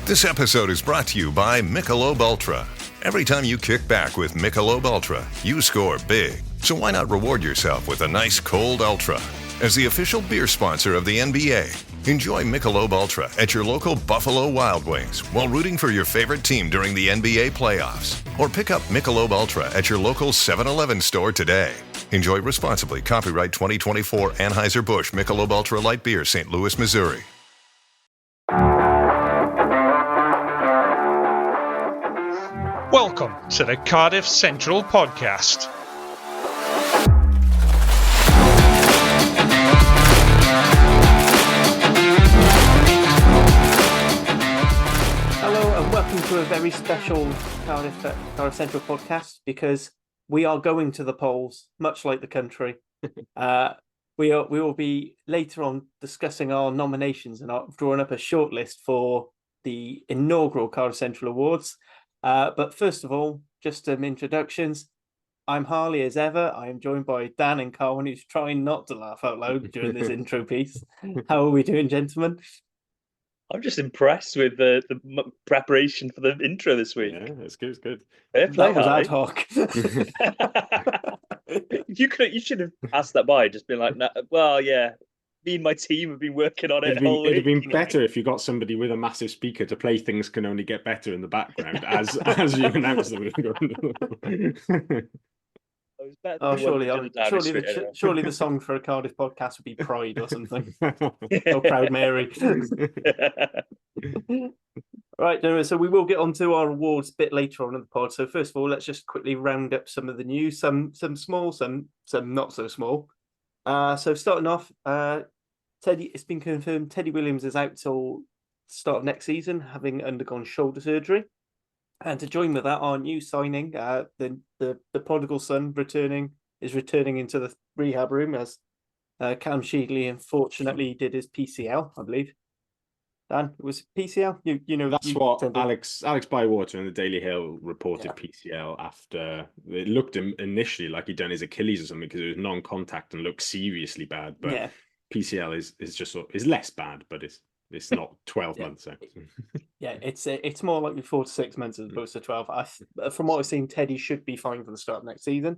This episode is brought to you by Michelob Ultra. Every time you kick back with Michelob Ultra, you score big. So why not reward yourself with a nice cold Ultra? As the official beer sponsor of the NBA, enjoy Michelob Ultra at your local Buffalo Wild Wings while rooting for your favorite team during the NBA playoffs. Or pick up Michelob Ultra at your local 7-Eleven store today. Enjoy responsibly. Copyright 2024 Anheuser-Busch Michelob Ultra Light Beer, St. Louis, Missouri. Welcome to the Cardiff Central podcast. Hello and welcome to a very special Cardiff Central podcast, because we are going to the polls, much like the country. We will be later on discussing our nominations and drawing up a shortlist for the inaugural Cardiff Central Awards. But first of all, just some introductions. I'm Harley as ever. I am joined by Dan and Carwyn, who's trying not to laugh out loud during this intro piece. How are we doing, gentlemen? I'm just impressed with the preparation for the intro this week. Yeah, it's good. It's good. That was ad hoc. You should have passed that by. Just been like, nah, well, yeah. Me and my team have been working on it. It'd have been better if you got somebody with a massive speaker to play "Things Can Only Get Better" in the background as you announce them. Surely the song for a Cardiff podcast would be "Pride" or something. Oh, Proud Mary. Right, anyway, so we will get onto our awards a bit later on in the pod. So first of all, let's just quickly round up some of the news. Some small, some not so small. So starting off, it's been confirmed Teddy Williams is out till start of next season, having undergone shoulder surgery. And to join with that, our new signing, the prodigal son is returning into the rehab room, as Callum Sheedley unfortunately did his PCL, I believe. Dan, it was PCL? You know that's what Alex Bywater in the Daily Hill reported. PCL after it looked initially like he'd done his Achilles or something, because it was non-contact and looked seriously bad. But PCL is less bad, but it's not 12 months out. It's more likely 4 to 6 months as opposed to 12. From what I've seen, Teddy should be fine for the start of next season.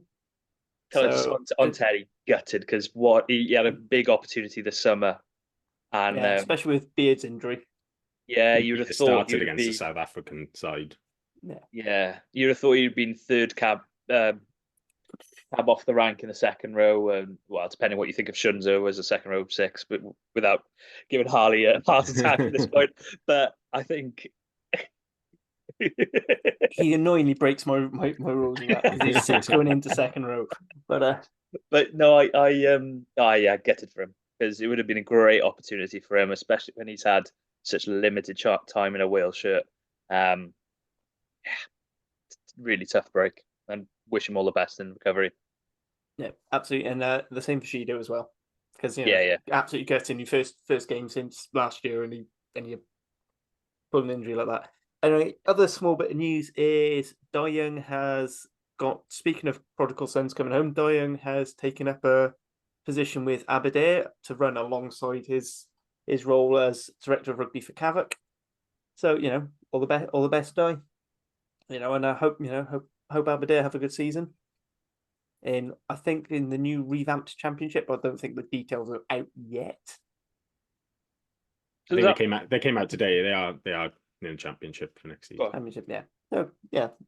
On Teddy, gutted, because he had a big opportunity this summer. And especially with Beard's injury. Yeah, you'd have thought started against the South African side. Yeah, you'd have thought he'd been third cab off the rank in the second row. Well, depending what you think of Shunzo as a second row 6, but without giving Harley a heart attack at this point. But I think he annoyingly breaks my rules in that, because he's 6 going into second row. But no, I get it for him, because it would have been a great opportunity for him, especially when he's had such limited time in a Wales shirt. Really tough break, and wish him all the best in recovery. Yeah, absolutely, and the same for Shido as well, because absolutely gutting your first game since last year, and you pull an injury like that. Anyway, other small bit of news is Young has got. Speaking of prodigal sons coming home, Young has taken up a position with Aberdeen to run alongside his role as director of rugby for Cavoc. So all the best, Di. And I hope Aberdeen have a good season. I think in the new revamped championship, I don't think the details are out yet. I think they came out today. They are in the championship for next season. Championship, yeah. So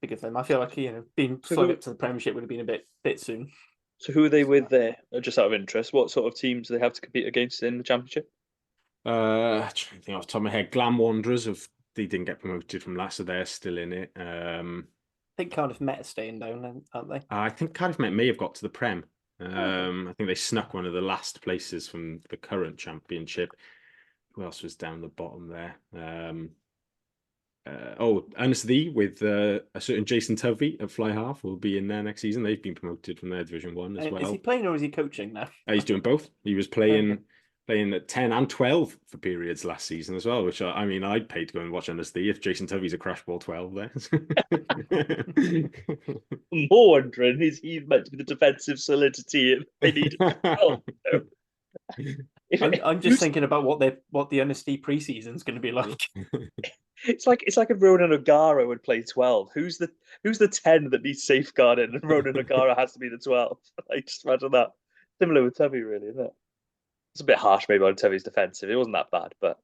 big of them. I feel like being slugged up to the Premiership would have been a bit soon. So who are they with there? Just out of interest, what sort of teams do they have to compete against in the championship? Trying to think off the top of my head. Glam Wanderers, they didn't get promoted from last, so they're still in it. I think Cardiff Met are staying down, aren't they? I think Cardiff Met may have got to the Prem. I think they snuck one of the last places from the current championship. Who else was down the bottom there? Unsd with a certain Jason Tovey at fly half will be in there next season. They've been promoted from their Division 1 as well. Is he playing or is he coaching now? He's doing both. He was playing at 10 and 12 for periods last season as well, which I'd pay to go and watch Unsd if Jason Tovey's a crash ball 12 there. More wondering, he's meant to be the defensive solidity they need. I'm just thinking about what the Unsd pre-season is going to be like. It's like if Ronan O'Gara would play 12. Who's the 10 that needs safeguarding? And Ronan O'Gara has to be the 12. Like, just imagine that. Similar with Tubby, really, isn't it? It's a bit harsh maybe on Tubby's defensive. It wasn't that bad, but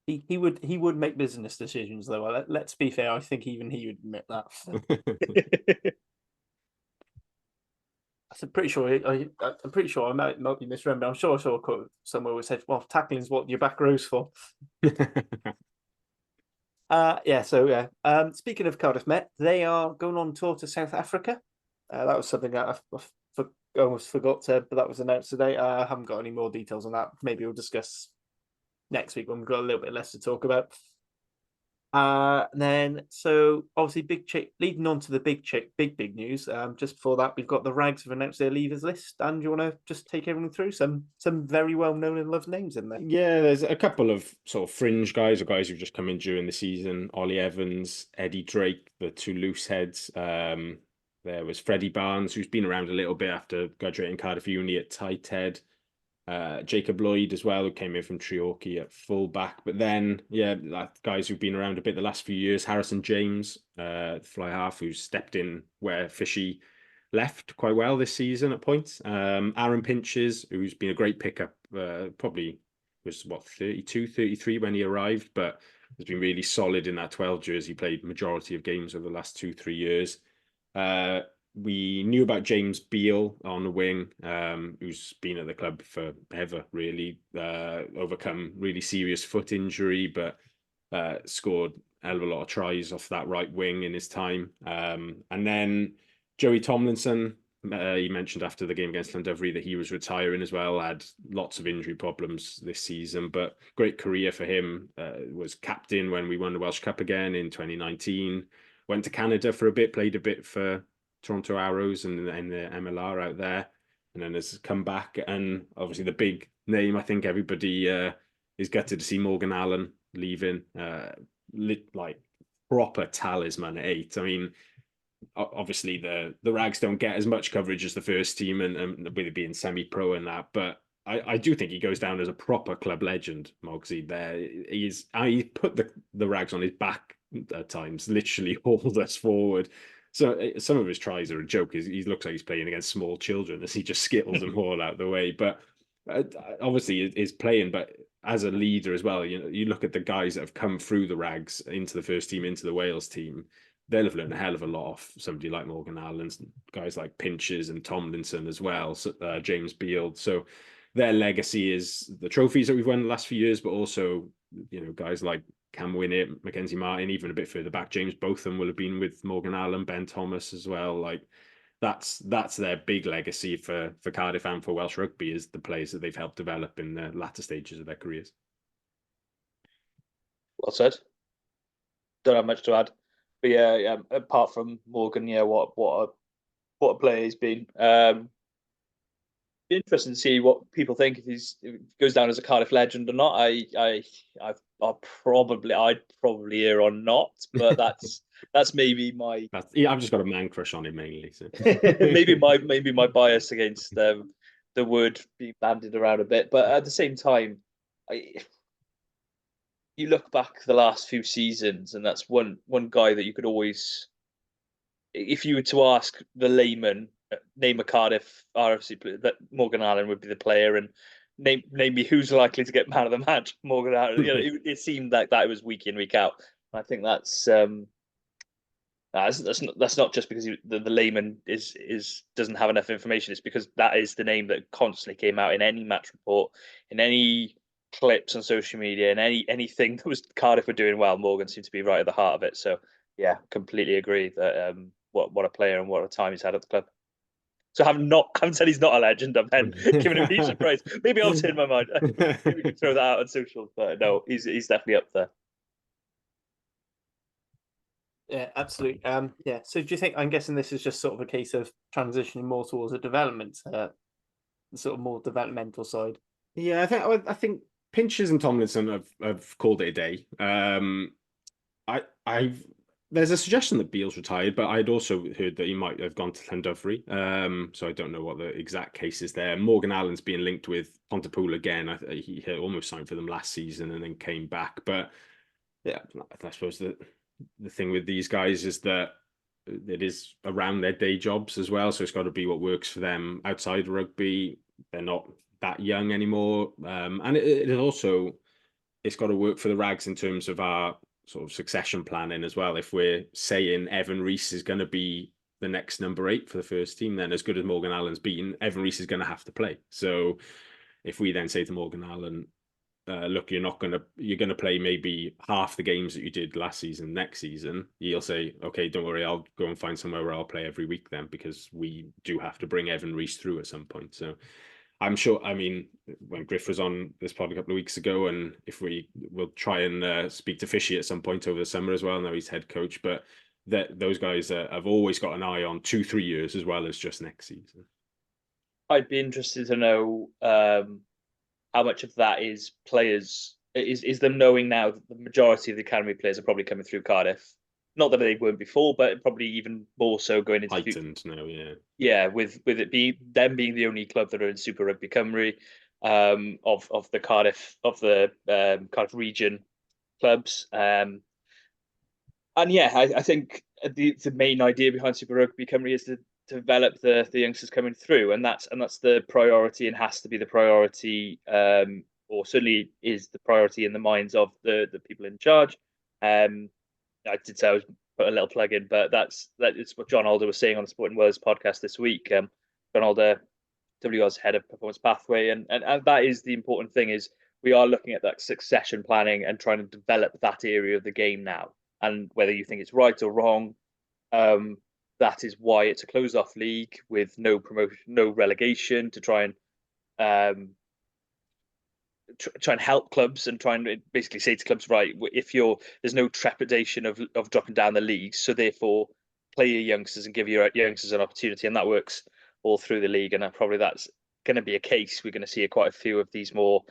he would make business decisions though. Let's be fair. I think even he would admit that. I'm pretty sure I might be misremembering. I'm sure I saw a quote somewhere where it said, "Well, tackling is what your back row's for." Speaking of Cardiff Met, they are going on tour to South Africa. That was something that I almost forgot to, but that was announced today. I haven't got any more details on that. Maybe we'll discuss next week when we've got a little bit less to talk about. So obviously leading on to the big news. Just before that, we've got the Rags have announced their leavers list. Dan, do you want to just take everyone through some very well known and loved names in there? Yeah, there's a couple of sort of fringe guys or guys who've just come in during the season. Ollie Evans, Eddie Drake, the two loose heads. There was Freddie Barnes, who's been around a little bit after graduating Cardiff Uni at tight head. Jacob Lloyd as well, who came in from Treorchy at fullback. But then, guys who've been around a bit the last few years. Harrison James, fly half, who's stepped in where Fishy left quite well this season at points. Aaron Pinches, who's been a great pickup, probably was 32, 33 when he arrived, but has been really solid in that 12 jersey. Played majority of games over the last 2-3 years. We knew about James Beale on the wing, who's been at the club forever, really. Overcome really serious foot injury, but scored a hell of a lot of tries off that right wing in his time. And then Joey Tomlinson, he mentioned after the game against Llandovery that he was retiring as well, had lots of injury problems this season, but great career for him. Was captain when we won the Welsh Cup again in 2019. Went to Canada for a bit, played a bit for Toronto Arrows and the MLR out there, and then has come back. And obviously the big name, I think everybody is gutted to see Morgan Allen leaving, like proper talisman at 8. I mean, obviously the Rags don't get as much coverage as the first team, and with it being semi-pro and that, but I do think he goes down as a proper club legend, Mogsy. There, he put the Rags on his back at times, literally hauled us forward. So some of his tries are a joke. He looks like he's playing against small children as he just skittles them all out the way. But obviously is playing, but as a leader as well. You know, you look at the guys that have come through the Rags into the first team, into the Wales team. They'll have learned a hell of a lot off somebody like Morgan Allen, guys like Pinches and Tomlinson as well, James Beale. So their legacy is the trophies that we've won the last few years, but also, guys like Cam Winnett, Mackenzie Martin, even a bit further back, James Botham will have been with Morgan Allen, Ben Thomas as well. Like that's their big legacy for Cardiff and for Welsh rugby, is the players that they've helped develop in the latter stages of their careers. Well said. Don't have much to add, but yeah. Apart from Morgan, what a player he's been. Be interesting to see what people think if he goes down as a Cardiff legend or not. I'd probably err on not, but that's maybe my. I've just got a man crush on him mainly. So. maybe my bias against the word being bandied around a bit, but at the same time, you look back the last few seasons, and that's one guy that you could always, if you were to ask the layman, name a Cardiff RFC player, that Morgan Allen would be the player, and name me who's likely to get man of the match. Morgan Allen. It seemed like that it was week in, week out. I think that's not just because the layman doesn't have enough information. It's because that is the name that constantly came out in any match report, in any clips on social media, and anything that was Cardiff were doing well. Morgan seemed to be right at the heart of it. So yeah, completely agree that what a player and what a time he's had at the club. So I haven't said he's not a legend. I've been giving him a praise. Maybe I'll turn my mind. Maybe we can throw that out on social. But no, he's definitely up there. Yeah, absolutely. So do you think? I'm guessing this is just sort of a case of transitioning more towards a development, sort of more developmental side. Yeah, I think Pinches and Tomlinson have called it a day. There's a suggestion that Beale's retired, but I'd also heard that he might have gone to Llandovery. So I don't know what the exact case is there. Morgan Allen's being linked with Pontypool again. He had almost signed for them last season and then came back. But Yeah, I suppose the thing with these guys is that it is around their day jobs as well. So it's got to be what works for them outside rugby. They're not that young anymore. And it also, it's got to work for the Rags in terms of our sort of succession planning as well. If we're saying Evan Rees is going to be the next number 8 for the first team, then as good as Morgan Allen's been, Evan Rees is going to have to play. So if we then say to Morgan Allen, look, you're going to play maybe half the games that you did last season next season, you'll say, okay, don't worry, I'll go and find somewhere where I'll play every week then, because we do have to bring Evan Rees through at some point. So I'm sure, I mean, when Griff was on this pod a couple of weeks ago, and if we'll try and speak to Fishy at some point over the summer as well, now he's head coach, but those guys have always got an eye on 2-3 years as well as just next season. I'd be interested to know how much of that is players, is them knowing now that the majority of the academy players are probably coming through Cardiff. Not that they weren't before, but probably even more so going into heightened now, yeah. Yeah, with it being them being the only club that are in Super Rygbi Cymru, of the Cardiff Cardiff region clubs. And yeah, I think the main idea behind Super Rygbi Cymru is to develop the youngsters coming through, and that's the priority, and has to be the priority, or certainly is the priority in the minds of the people in charge. I did say I was put a little plug in, but that's what John Alder was saying on the Sporting Wales podcast this week. John Alder, WR's head of performance pathway, and that is the important thing, is we are looking at that succession planning and trying to develop that area of the game now. And whether you think it's right or wrong, that is why it's a closed off league with no promotion, no relegation, to try and try and help clubs, and try and basically say to clubs, right, if there's no trepidation of dropping down the leagues, so therefore play your youngsters and give your youngsters an opportunity, and that works all through the league. And that's going to be a case. We're going to see quite a few of these more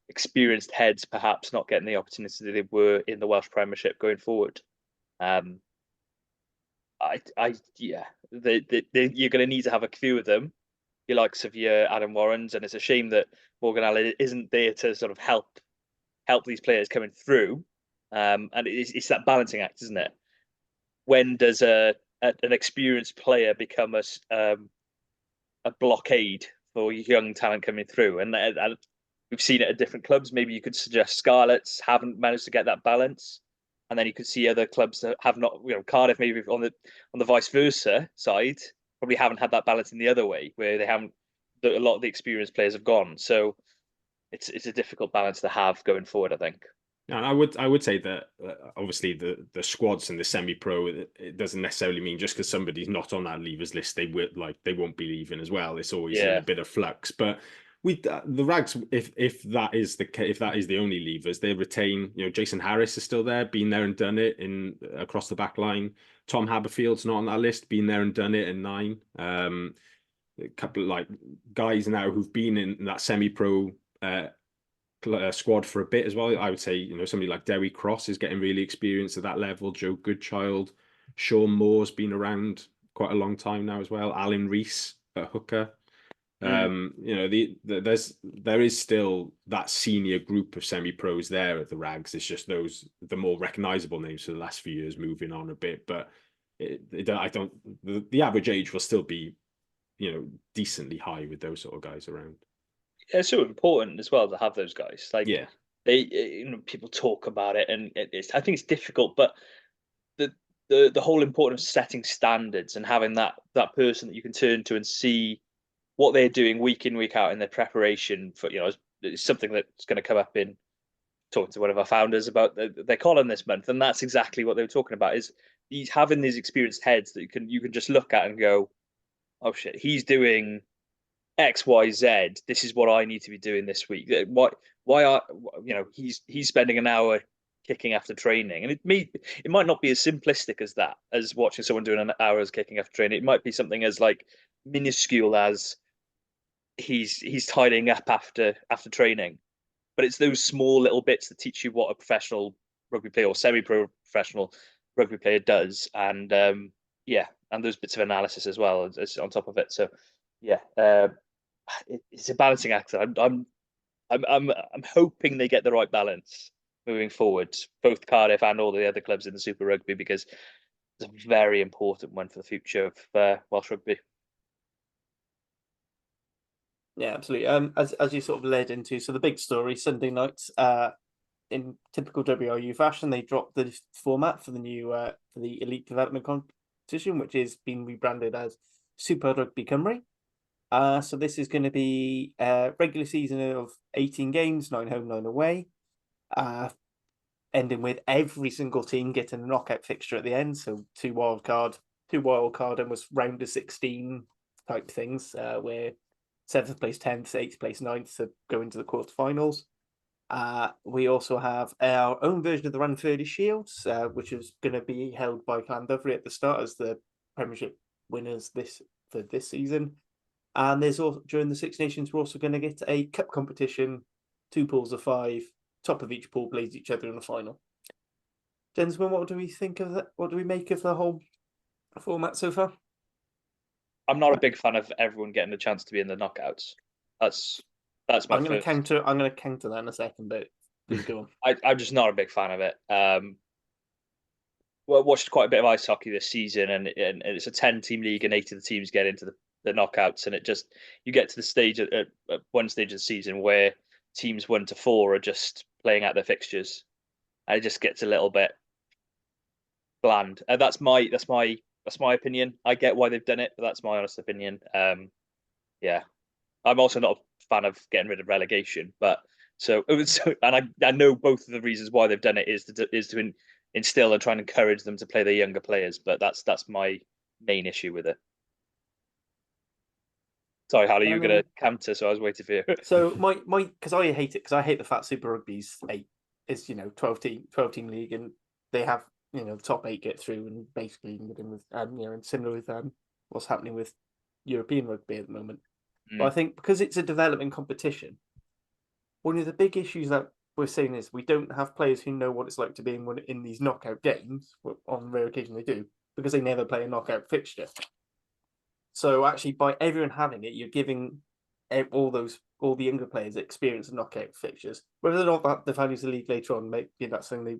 experienced heads perhaps not getting the opportunity they were in the Welsh Premiership going forward. You're going to need to have a few of them, your likes of your Adam Warrens, and it's a shame that Morgan Allen isn't there to sort of help these players coming through. And it's that balancing act, isn't it? When does an experienced player become a blockade for young talent coming through? And we've seen it at different clubs. Maybe you could suggest Scarlets haven't managed to get that balance, and then you could see other clubs that have not. Cardiff maybe on the vice versa side probably haven't had that balance in the other way, where they haven't. A lot of the experienced players have gone, so it's a difficult balance to have going forward, I think. And I would say that obviously the squads and the semi-pro, it doesn't necessarily mean just because somebody's not on that leavers list they won't be leaving as well. It's always in a bit of flux. But the Rags, if that is the only leavers, they retain. Jason Harris is still there, been there and done it across the back line. Tom Haberfield's not on that list, been there and done it in 9. A couple of guys now who've been in that semi-pro squad for a bit as well. I would say, somebody like Derry Cross is getting really experienced at that level. Joe Goodchild, Sean Moore's been around quite a long time now as well. Alan Rees at hooker. There is still that senior group of semi-pros there at the Rags. It's just the more recognizable names for the last few years moving on a bit, but the average age will still be, decently high with those sort of guys around. Yeah, it's so important as well to have those guys. People talk about it, and I think it's difficult, but the whole importance of setting standards and having that person that you can turn to and see what they're doing week in, week out in their preparation for, it's something that's going to come up in talking to one of our founders about their column this month, and that's exactly what they were talking about, is he's having these experienced heads that you can just look at and go, oh shit, he's doing X, Y, Z. This is what I need to be doing this week. Why are he's spending an hour kicking after training, and it might not be as simplistic as that, as watching someone doing an hour's kicking after training. It might be something as minuscule as he's tidying up after training, but it's those small little bits that teach you what a professional rugby player or semi-pro professional rugby player does, and and those bits of analysis as well as on top of it. So it's a balancing act. I'm hoping they get the right balance. moving forward, both Cardiff and all the other clubs in the Super Rugby, because it's a very important one for the future of Welsh rugby. Yeah, absolutely. As you sort of led into, so the big story Sunday night, in typical WRU fashion, they dropped the format for the new for the elite development competition, which is being rebranded as Super Rygbi Cymru. So this is going to be a regular season of 18 games, 9 home, 9 away, ending with every single team getting a knockout fixture at the end. So two wild card, almost round of 16 type things, where 7th place 10th, 8th place 9th to go into the quarterfinals. We also have our own version of the Run 30 Shields, which is going to be held by Llandovery at the start as the Premiership winners this season. And there's also, during the Six Nations, we're also going to get a cup competition, 2 pools of 5. Top of each pool plays each other in the final. Gentlemen, what do we think of that? What do we make of the whole format so far? I'm not a big fan of everyone getting a chance to be in the knockouts. That's my. I'm going to counter that in a second, but please go on. I'm just not a big fan of it. Well, I watched quite a bit of ice hockey this season, and it's a 10-team league, and 8 of the teams get into the knockouts, and you get to the stage at one stage of the season where teams 1 to 4 are just playing out their fixtures, and it just gets a little bit bland. And that's my opinion. I get why they've done it, but that's my honest opinion. Yeah, I'm also not a fan of getting rid of relegation, but and I know both of the reasons why they've done it is to instill and try and encourage them to play their younger players. But that's my main issue with it. Sorry, Harley, you were going to counter, so I was waiting for you. So my because I hate it, because I hate the fact Super Rugby's 8 is 12 team league, and they have the top 8 get through, and basically you can get in with and similar with what's happening with European rugby at the moment. But I think because it's a development competition, one of the big issues that we're seeing is we don't have players who know what it's like to be in these knockout games. On rare occasion they do, because they never play a knockout fixture. So actually, by everyone having it, you're giving all the younger players experience of knockout fixtures. Whether or not that the values of the league later on, maybe that's something they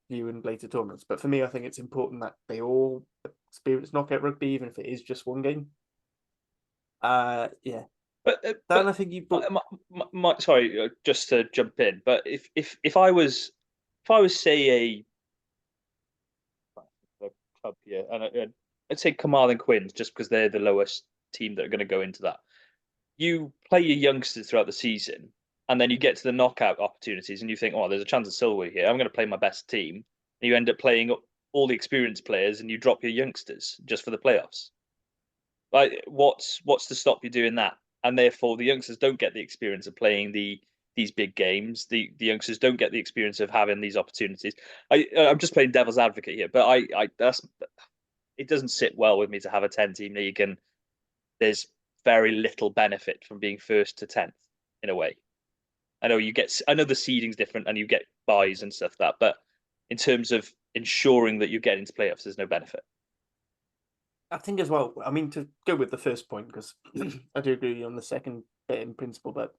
review in later tournaments. But for me, I think it's important that they all experience knockout rugby, even if it is just one game. Yeah. But Dan, I think you brought... sorry, just to jump in. But if I was say a club here, and I'd say Carmarthen Quins, just because they're the lowest team that are going to go into that. You play your youngsters throughout the season, and then you get to the knockout opportunities, and you think, "Oh, there's a chance of silver here. I'm going to play my best team." And you end up playing all the experienced players, and you drop your youngsters just for the playoffs. Like, what's to stop you doing that? And therefore, the youngsters don't get the experience of playing these big games. The youngsters don't get the experience of having these opportunities. I'm just playing devil's advocate here, but it doesn't sit well with me to have a 10-team league, and there's very little benefit from being 1st to 10th in a way. I know the seeding's different and you get buys and stuff like that, but in terms of ensuring that you get into playoffs, there's no benefit. I think as well, I mean, to go with the first point, because I do agree on the second bit in principle, but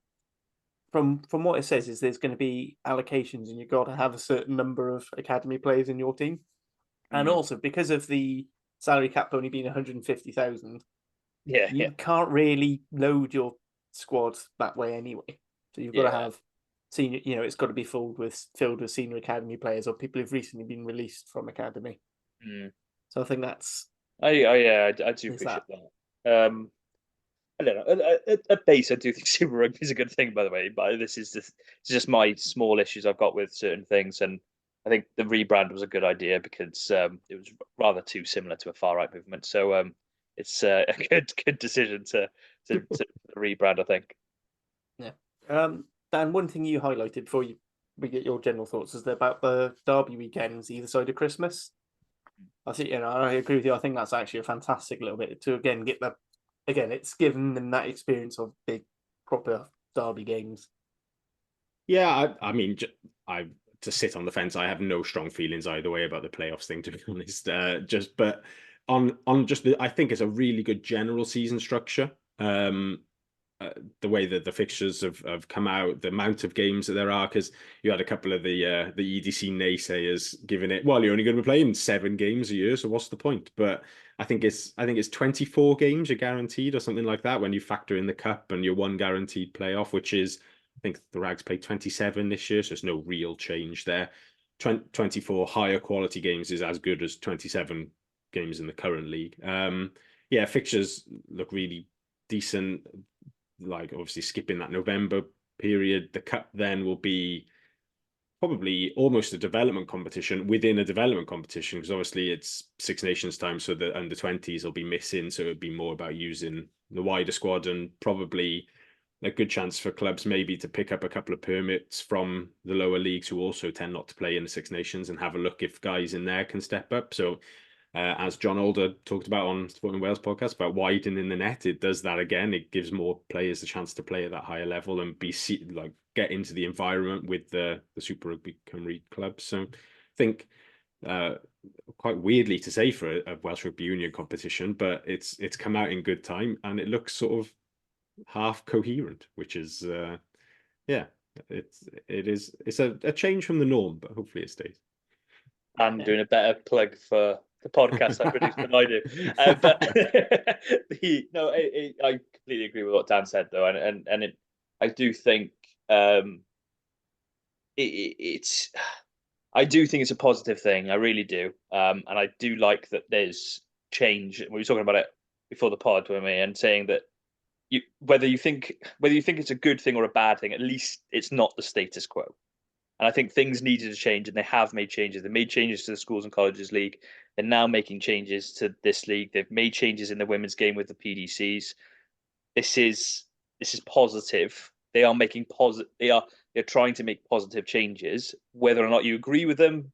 from what it says is there's going to be allocations, and you've got to have a certain number of academy players in your team. And also, because of the salary cap only being 150,000, you can't really load your squad that way anyway. So you've got to have senior. It's got to be filled with senior academy players or people who've recently been released from academy. So I think that's. I do appreciate that. I don't know. At base, I do think Super Rugby is a good thing, by the way. But this is just my small issues I've got with certain things, and I think the rebrand was a good idea because it was rather too similar to a far right movement. So it's a good decision to rebrand, I think. Yeah. Dan, one thing you highlighted before we get your general thoughts is about the derby weekends either side of Christmas. I think I agree with you. I think that's actually a fantastic little bit to again get that. Again, it's given them that experience of big, proper derby games. Yeah, I mean, to sit on the fence, I have no strong feelings either way about the playoffs thing, to be honest. But on I think it's a really good general season structure. the way that the fixtures have come out, the amount of games that there are, because you had a couple of the EDC naysayers giving it, well, you're only going to be playing 7 games a year, so what's the point? But I think it's 24 games you're guaranteed or something like that when you factor in the cup and your one guaranteed playoff, which is, I think the Rags played 27 this year, so there's no real change there. 24 higher quality games is as good as 27 games in the current league. Fixtures look really decent. Like obviously skipping that November period, the cup then will be probably almost a development competition within a development competition, because obviously it's Six Nations time, so the under 20s will be missing, so it'd be more about using the wider squad, and probably a good chance for clubs maybe to pick up a couple of permits from the lower leagues who also tend not to play in the Six Nations and have a look if guys in there can step up. So as John Alder talked about on Sporting Wales podcast about widening the net, it does that again. It gives more players a chance to play at that higher level and get into the environment with the Super Rygbi Cymru clubs. So I think quite weirdly to say for a Welsh Rugby Union competition, but it's come out in good time and it looks sort of half coherent, which is it's a change from the norm, but hopefully it stays. I'm doing a better plug for the podcast I produce than I do. I completely agree with what Dan said, though, and I do think it's I do think it's a positive thing. I really do, and I do like that there's change. We were talking about it before the pod, weren't we? And saying that whether you think it's a good thing or a bad thing, at least it's not the status quo. And I think things needed to change, and they have made changes. They made changes to the Schools and Colleges League. They're now making changes to this league. They've made changes in the women's game with the PDCs. This is positive. They are making they're trying to make positive changes. Whether or not you agree with them,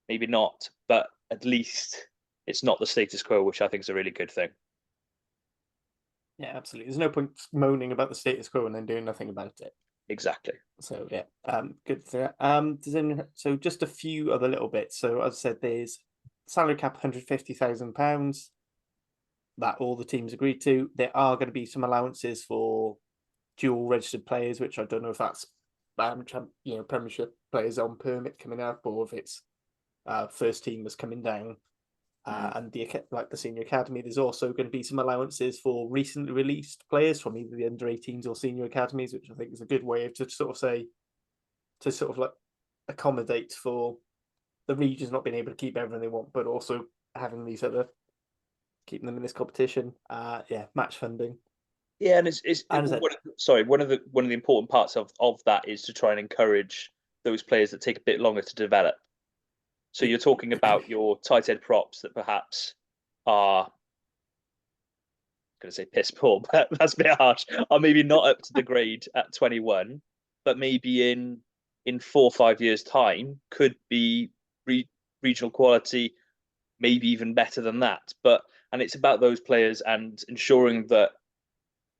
maybe not, but at least it's not the status quo, which I think is a really good thing. Yeah, absolutely. There's no point moaning about the status quo and then doing nothing about it. Exactly. So yeah, good for that. So just a few other little bits. So as I said, there's salary cap £150,000 that all the teams agreed to. There are going to be some allowances for dual registered players, which I don't know if that's Premiership players on permit coming up, or if it's first teamers coming down. And the senior academy, there's also going to be some allowances for recently released players from either the under 18s or senior academies, which I think is a good way to accommodate for the regions not being able to keep everything they want, but also having these keeping them in this competition. Match funding. Yeah, and one of the important parts of that is to try and encourage those players that take a bit longer to develop. So you're talking about your tight head props that perhaps are, I'm going to say piss poor, but that's a bit harsh, are maybe not up to the grade at 21, but maybe in 4 or 5 years' time could be regional quality, maybe even better than that. And it's about those players and ensuring that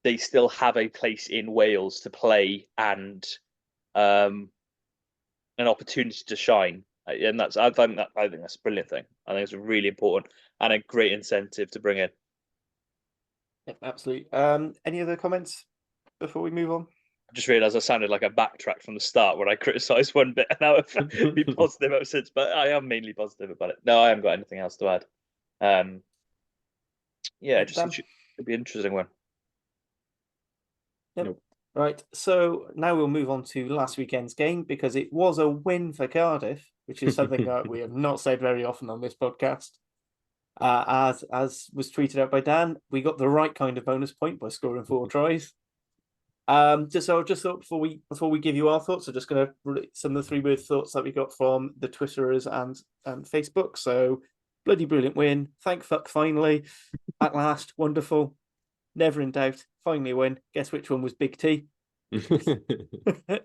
they still have a place in Wales to play and an opportunity to shine. And I think that's a brilliant thing. I think it's really important and a great incentive to bring in. Yeah, absolutely. Any other comments before we move on? I just realised I sounded like a backtrack from the start when I criticised one bit, and now I've been positive ever since. But I am mainly positive about it. No, I haven't got anything else to add. It should be an interesting one. Yep. Nope. Right, so now we'll move on to last weekend's game, because it was a win for Cardiff, which is something that we have not said very often on this podcast. As was tweeted out by Dan, we got the right kind of bonus point by scoring 4 tries. Just thought before we give you our thoughts, I'm just going to read some of the 3-word thoughts that we got from the Twitterers and Facebook. So, bloody brilliant win. Thank fuck, finally. At last, wonderful. Never in doubt. Finally win. Guess which one was Big T?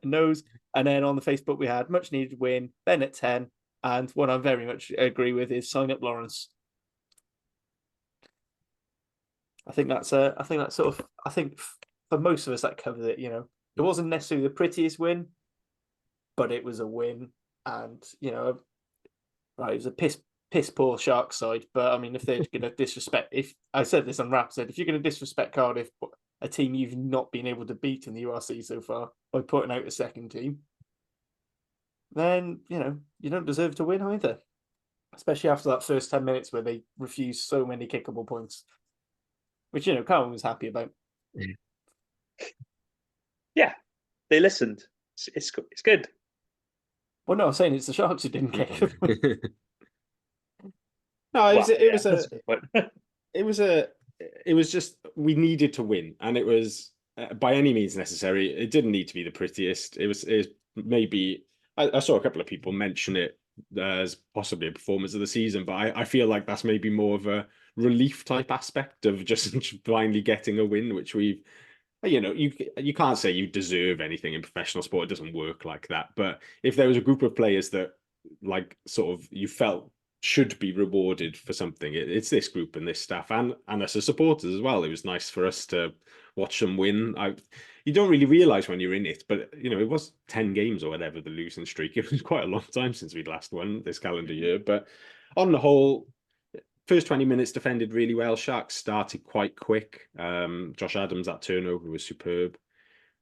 Nose. And then on the Facebook we had much needed win, Ben at 10, and what I very much agree with is sign up Lawrence. I think for most of us that covers it. It wasn't necessarily the prettiest win, but it was a win, and it was a piss poor Sharks side. But I mean, if they're going to disrespect, if I said this on Rap, if you're going to disrespect Cardiff a team you've not been able to beat in the URC so far by putting out a second team, then, you don't deserve to win either. Especially after that first 10 minutes where they refused so many kickable points, which, Carl was happy about. Yeah, they listened. It's good. Well, no, I'm saying it's the Sharks who didn't kick. No, it was just, we needed to win, and it was by any means necessary. It didn't need to be the prettiest. It was maybe, I saw a couple of people mention it as possibly a performance of the season, but I feel like that's maybe more of a relief type aspect of just finally getting a win, which we've, you can't say you deserve anything in professional sport. It doesn't work like that. But if there was a group of players that like sort of you felt should be rewarded for something, it's this group and this staff and us as supporters as well. It was nice for us to watch them win. You don't really realize when you're in it, but it was 10 games or whatever, the losing streak. It was quite a long time since we'd last won this calendar year. But on the whole, first 20 minutes defended really well. Sharks started quite quick. Josh Adams, that turnover was superb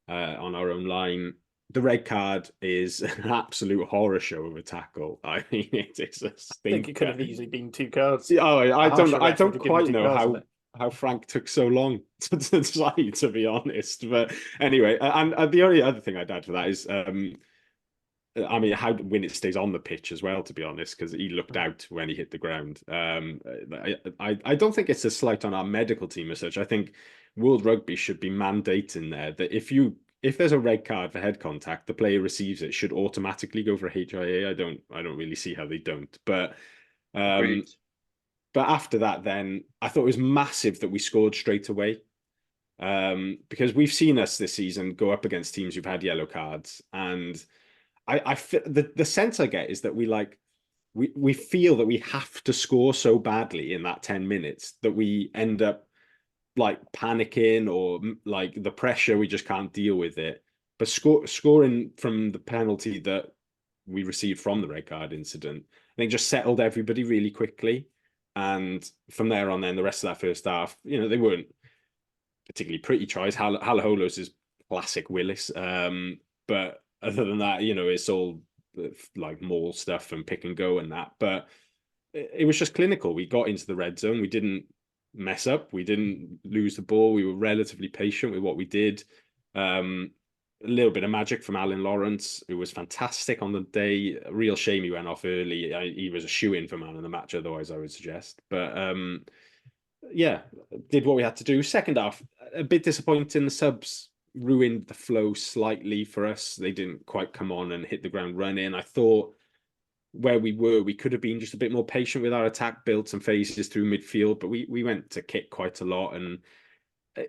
on our own line. The red card is an absolute horror show of a tackle. I mean, it is a stinker. I think it could have easily been 2 cards. Oh, I don't quite know how Frank took so long to decide, to be honest. But anyway, and the only other thing I'd add to that is, I mean, how when it stays on the pitch as well, to be honest, because he looked out when he hit the ground. I don't think it's a slight on our medical team as such. I think World Rugby should be mandating there that if there's a red card for head contact, the player receives it, should automatically go for a HIA. I don't really see how they don't. But after that, then I thought it was massive that we scored straight away. Because we've seen us this season go up against teams who've had yellow cards, and I feel the sense I get is that we feel that we have to score so badly in that 10 minutes that we end up like panicking, or like the pressure, we just can't deal with it. But scoring from the penalty that we received from the red card incident, I think just settled everybody really quickly. And from there on, then the rest of that first half, they weren't particularly pretty tries. Halaholos is classic Willis. But other than that, it's all like maul stuff and pick and go and that. But it was just clinical. We got into the red zone. We didn't mess up. We didn't lose the ball. We were relatively patient with what we did. A little bit of magic from Alan Lawrence, who was fantastic on the day. A real shame he went off early. He was a shoe-in for man of the match, otherwise I would suggest. But yeah, did what we had to do. Second half, a bit disappointing. The subs ruined the flow slightly for us. They didn't quite come on and hit the ground running. I thought where we were, we could have been just a bit more patient with our attack, build some phases through midfield, but we went to kick quite a lot. And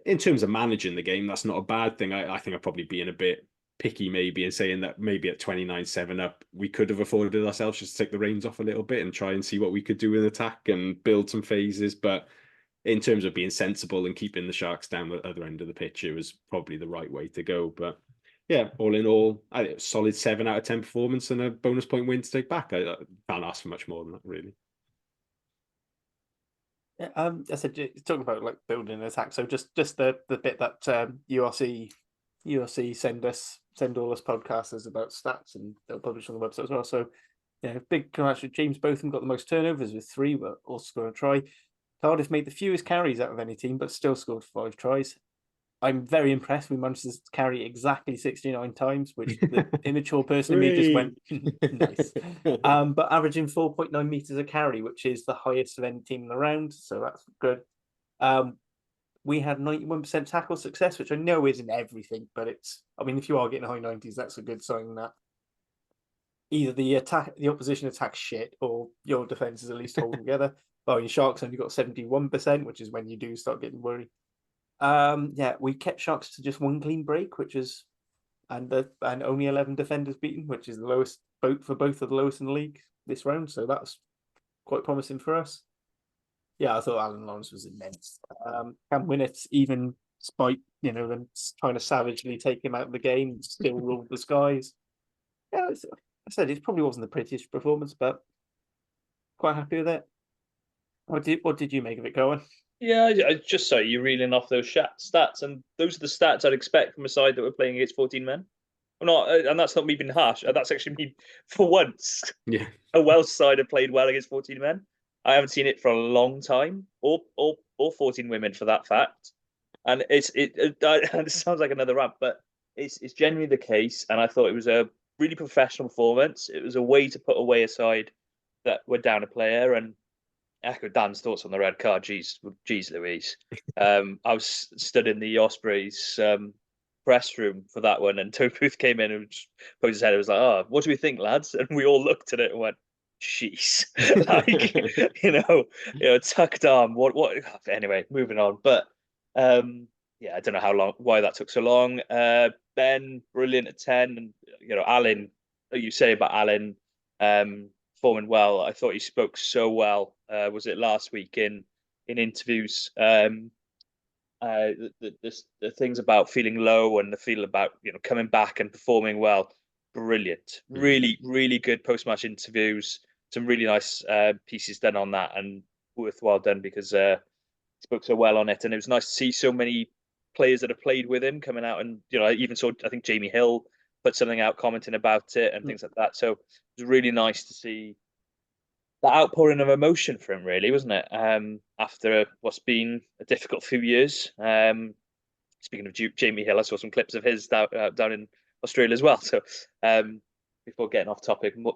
in terms of managing the game, that's not a bad thing. I think I'd probably being a bit picky maybe and saying that maybe at 29-7 up, we could have afforded ourselves just to take the reins off a little bit and try and see what we could do in attack and build some phases. But in terms of being sensible and keeping the Sharks down the other end of the pitch, it was probably the right way to go. But yeah, all in all, I think it was a solid 7 out of 10 performance and a bonus point win to take back. I can't ask for much more than that, really. Yeah, I said, talking about like building an attack. So just the bit that URC send all us podcasters about stats, and they'll publish on the website as well. So yeah, big congrats with James Botham, got the most turnovers with 3, but also scored a try. Cardiff made the fewest carries out of any team, but still scored 5 tries. I'm very impressed. We managed to carry exactly 69 times, which the immature person in me just went, nice. But averaging 4.9 meters a carry, which is the highest of any team in the round. So that's good. We had 91% tackle success, which I know isn't everything, but if you are getting high 90s, that's a good sign that either the opposition attacks shit or your defense is at least holding together. Well, your Sharks only got 71%, which is when you do start getting worried. Yeah, we kept Sharks to just 1 clean break, which is and only 11 defenders beaten, which is the lowest for both of the lowest in the league this round. So that's quite promising for us. Yeah, I thought Alan Lawrence was immense. Cam Winnett, even despite them trying to savagely take him out of the game, still ruled the skies. Yeah, I said it probably wasn't the prettiest performance, but quite happy with it. What did you make of it, Cohen? Yeah, I just so you're reeling off those stats, and those are the stats I'd expect from a side that were playing against 14 men. I'm not, and that's not me being harsh. That's actually me for once. Yeah, a Welsh side have played well against 14 men. I haven't seen it for a long time, or 14 women for that fact. And it sounds like another rant, but it's genuinely the case. And I thought it was a really professional performance. It was a way to put away a side that were down a player, and echo Dan's thoughts on the red card. Geez, Louise. I was stood in the Ospreys press room for that one, and Tony Booth came in and put his head. It was like, "Oh, what do we think, lads?" And we all looked at it and went, "Jeez," like tucked arm. What? Anyway, moving on. But yeah, I don't know why that took so long. Ben, brilliant at 10, and Alan. You say about Alan performing well. I thought he spoke so well. Was it last week in interviews? The things about feeling low and the feel about coming back and performing well. Brilliant, really, really good post-match interviews. Some really nice pieces done on that, and worthwhile done because he spoke so well on it. And it was nice to see so many players that have played with him coming out, and I even saw, I think Jamie Hill put something out commenting about it and things like that. So it was really nice to see that outpouring of emotion for him, really, wasn't it? After what's been a difficult few years. Speaking of Jamie Hill, I saw some clips of his down in Australia as well. So before getting off topic more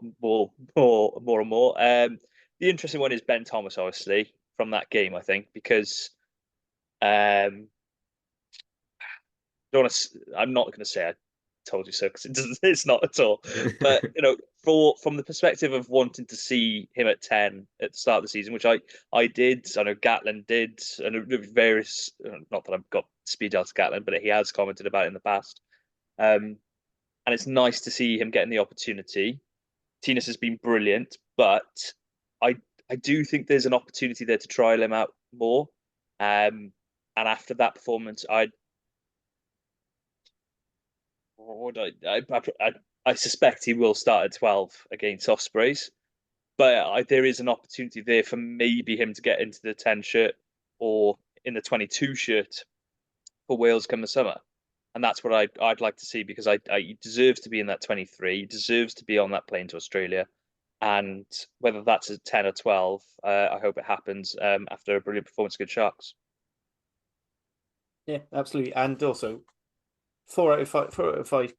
and more, the interesting one is Ben Thomas, obviously, from that game, I think, because I'm not going to say I told you so because it's not at all. But from the perspective of wanting to see him at 10 at the start of the season, which I did, I know Gatland did, and various, not that I've got speed out to Gatland, but he has commented about it in the past. And it's nice to see him getting the opportunity. Tinas has been brilliant, but I do think there's an opportunity there to trial him out more. And after that performance, I suspect he will start at 12 against Ospreys, but there is an opportunity there for maybe him to get into the 10 shirt or in the 22 shirt for Wales come the summer. And that's what I'd like to see, because he deserves to be in that 23. He deserves to be on that plane to Australia. And whether that's a 10 or 12, I hope it happens after a brilliant performance against Sharks. Yeah, absolutely. And also, 4 out of 5.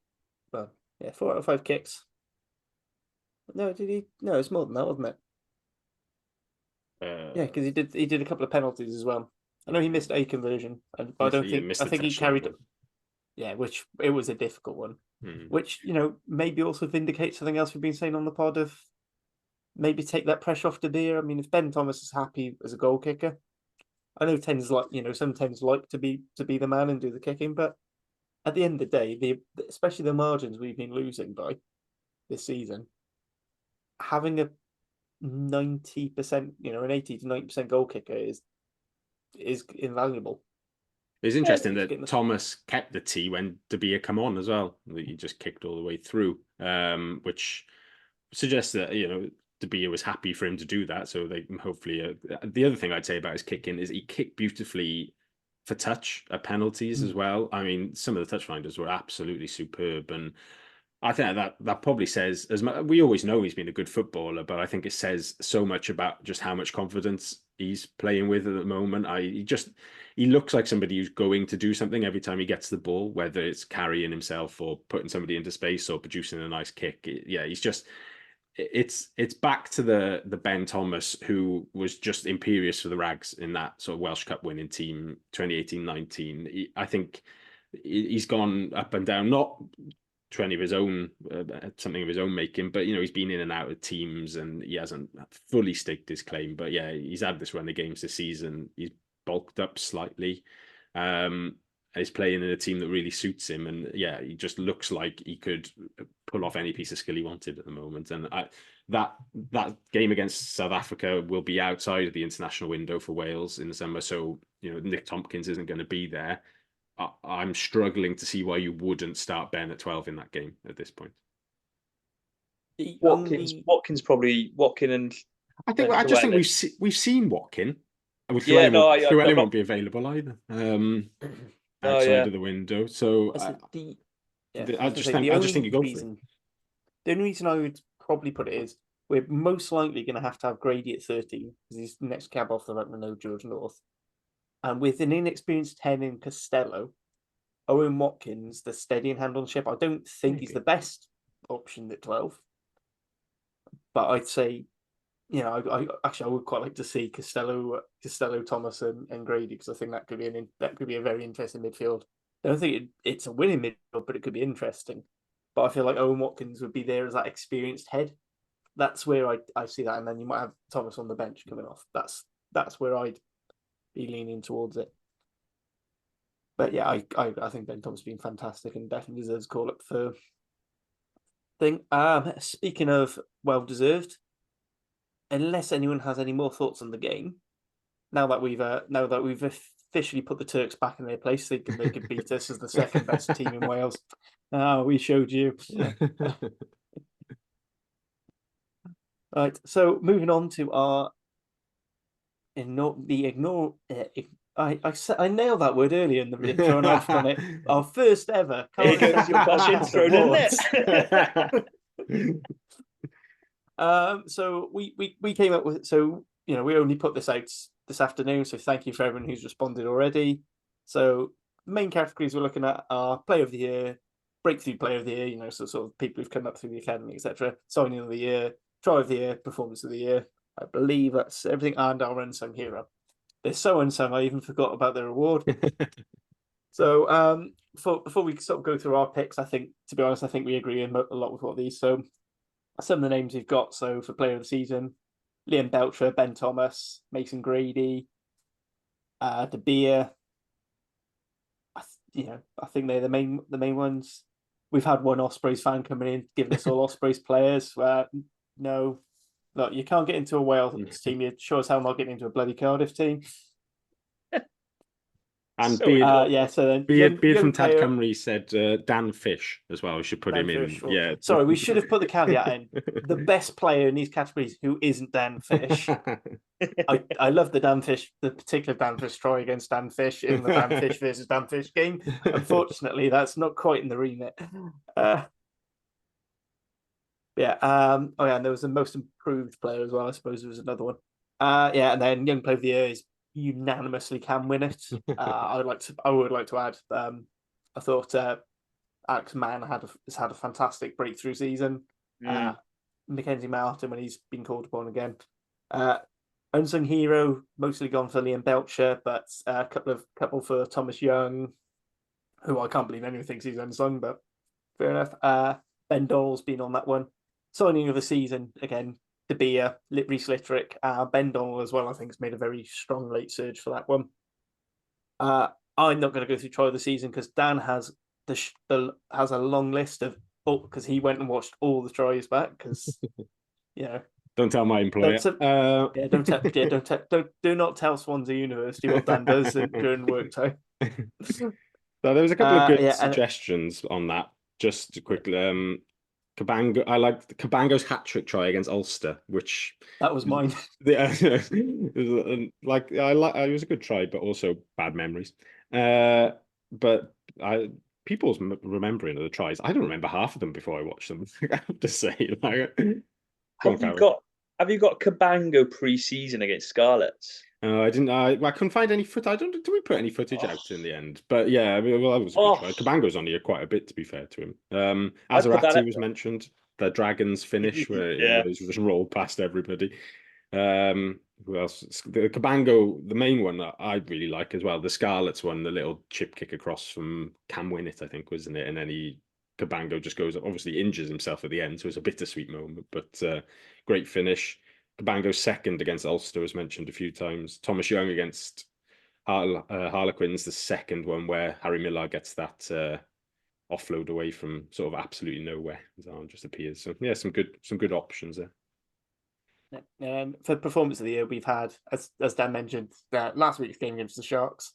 Well, yeah, 4 out of 5 kicks. No, did he? No, it's more than that, wasn't it? Yeah, because he did a couple of penalties as well. I know he missed a conversion, and I think he carried it. Yeah, which it was a difficult one. Which maybe also vindicates something else we've been saying on the pod of maybe take that pressure off De Beer. I mean, if Ben Thomas is happy as a goal kicker, I know some tens like to be the man and do the kicking, but at the end of the day, especially the margins we've been losing by this season, having a 90%, an 80 to 90% goal kicker is invaluable. It's interesting that Thomas kept the tee when De Beer come on as well. That he just kicked all the way through, which suggests that De Beer was happy for him to do that. So they hopefully. The other thing I'd say about his kicking is he kicked beautifully for touch at penalties as well. I mean, some of the touch finders were absolutely superb, and I think that probably says as much. We always know he's been a good footballer, but I think it says so much about just how much confidence he's playing with at the moment. He looks like somebody who's going to do something every time he gets the ball, whether it's carrying himself or putting somebody into space or producing a nice kick. It's back to the Ben Thomas who was just imperious for the Rags in that sort of Welsh Cup winning team 2018-19. I think he's gone up and down, not to any of his own something of his own making, but he's been in and out of teams and he hasn't fully staked his claim. But yeah, he's had this run of games this season. He's bulked up slightly. He's playing in a team that really suits him, and yeah, he just looks like he could pull off any piece of skill he wanted at the moment. And that game against South Africa will be outside of the international window for Wales in the summer, so Nick Tompkins isn't going to be there. I'm struggling to see why you wouldn't start Ben at 12 in that game at this point. Watkins and I just think we've seen Watkin. Llewellyn won't be available either. Outside of the window. So I just think you go for it. The only reason I would probably put it is we're most likely going to have Grady at 13 because he's next cab off the rank with no George North. And with an inexperienced 10 in Costello, Owen Watkins, the steady and hand on ship, I don't think he's the best option at 12. But I'd say, I would quite like to see Costello, Thomas, and Grady because I think that could be a very interesting midfield. I don't think it's a winning midfield, but it could be interesting. But I feel like Owen Watkins would be there as that experienced head. That's where I see that, and then you might have Thomas on the bench coming off. That's where I'd be leaning towards it. But yeah, I think Ben Thomas has been fantastic and definitely deserves a call up for thing. Speaking of well deserved, unless anyone has any more thoughts on the game, now that we've officially put the Turks back in their place, they could beat us as the second best team in Wales. We showed you. Right, so moving on to our I nailed that word earlier in the intro and I've done it. Our first ever Cardiff So we came up with we only put this out this afternoon, so thank you for everyone who's responded already. So main categories we're looking at are Player of the Year, Breakthrough Player of the Year, so sort of people who've come up through the academy, etc. Signing of the Year, Try of the Year, Performance of the Year. I believe that's everything, and our unsung hero. They're so unsung, I even forgot about their award. So before we sort of go through our picks, to be honest, I think we agree a lot with what these. So some of the names we've got. So for Player of the Season, Liam Belcher, Ben Thomas, Mason Grady, De Beer. I think they're the main ones. We've had one Ospreys fan coming in, giving us all Ospreys players. No, look, you can't get into a Wales team. You're sure as hell not getting into a bloody Cardiff team. And Beard from Tad Cymru said Dan Fish as well. We should put him in. Yeah. Sorry, we should have put the caveat in. The best player in these categories who isn't Dan Fish. I love the particular Dan Fish try against Dan Fish in the Dan Fish versus Dan Fish game. Unfortunately, that's not quite in the remit. And there was the most improved player as well. I suppose there was another one. And then Young Player of the Year is unanimously can win it. I would like to add. I thought Alex Mann has had a fantastic breakthrough season. Mackenzie Martin when he's been called upon again. Unsung hero mostly gone for Liam Belcher, but a couple for Thomas Young, who I can't believe anyone thinks he's unsung, but fair enough. Ben Dole's been on that one. Signing of the season again. De Beer, Rhys Littrick, Ben Donnell as well, I think, has made a very strong late surge for that one. I'm not going to go through Try of the Season because Dan has has a long list of because he went and watched all the tries back because Don't tell my employer. Do not tell Swansea University what Dan does during work time. So there was a couple of good suggestions on that. Just quickly, Cabango. I liked Cabango's hat-trick try against Ulster, which that was mine. It was a good try, but also bad memories. But people's remembering of the tries. I don't remember half of them before I watched them. I have to say, have you got Cabango pre-season against Scarlets? I didn't. I couldn't find any footage. Do we put any footage out in the end? But yeah, that was a good try. Cabango's on here quite a bit, to be fair to him. Azarati was mentioned. The Dragons finish where he just rolled past everybody. Who else? The Cabango, the main one that I really like as well. The Scarlets one, the little chip kick across from Cam Winnett, I think, wasn't it? And then Cabango just goes, obviously injures himself at the end, so it's a bittersweet moment. But great finish. Cabango's second against Ulster was mentioned a few times. Thomas Young against Harlequins, the second one where Harry Millar gets that offload away from sort of absolutely nowhere. His arm just appears. So yeah, some good options there. For Performance of the Year, we've had, as Dan mentioned, last week's game against the Sharks.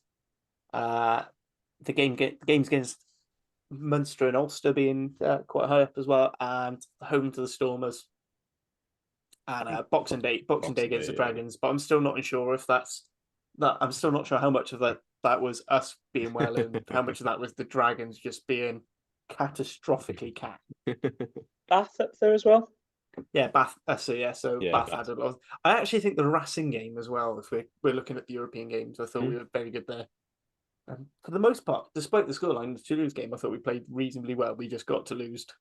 The games against Munster and Ulster being quite high up as well, and home to the Stormers. And Boxing Day against the Dragons, but I'm still not sure if that's I'm still not sure how much of that was us being well and how much of that was the Dragons just being catastrophically cat. Bath up there as well. Yeah, Bath. Bath had a lot of. I actually think the Racing game as well. If we're looking at the European games, I thought we were very good there. For the most part, despite the scoreline, the Toulouse game, I thought we played reasonably well. We just got Touloused.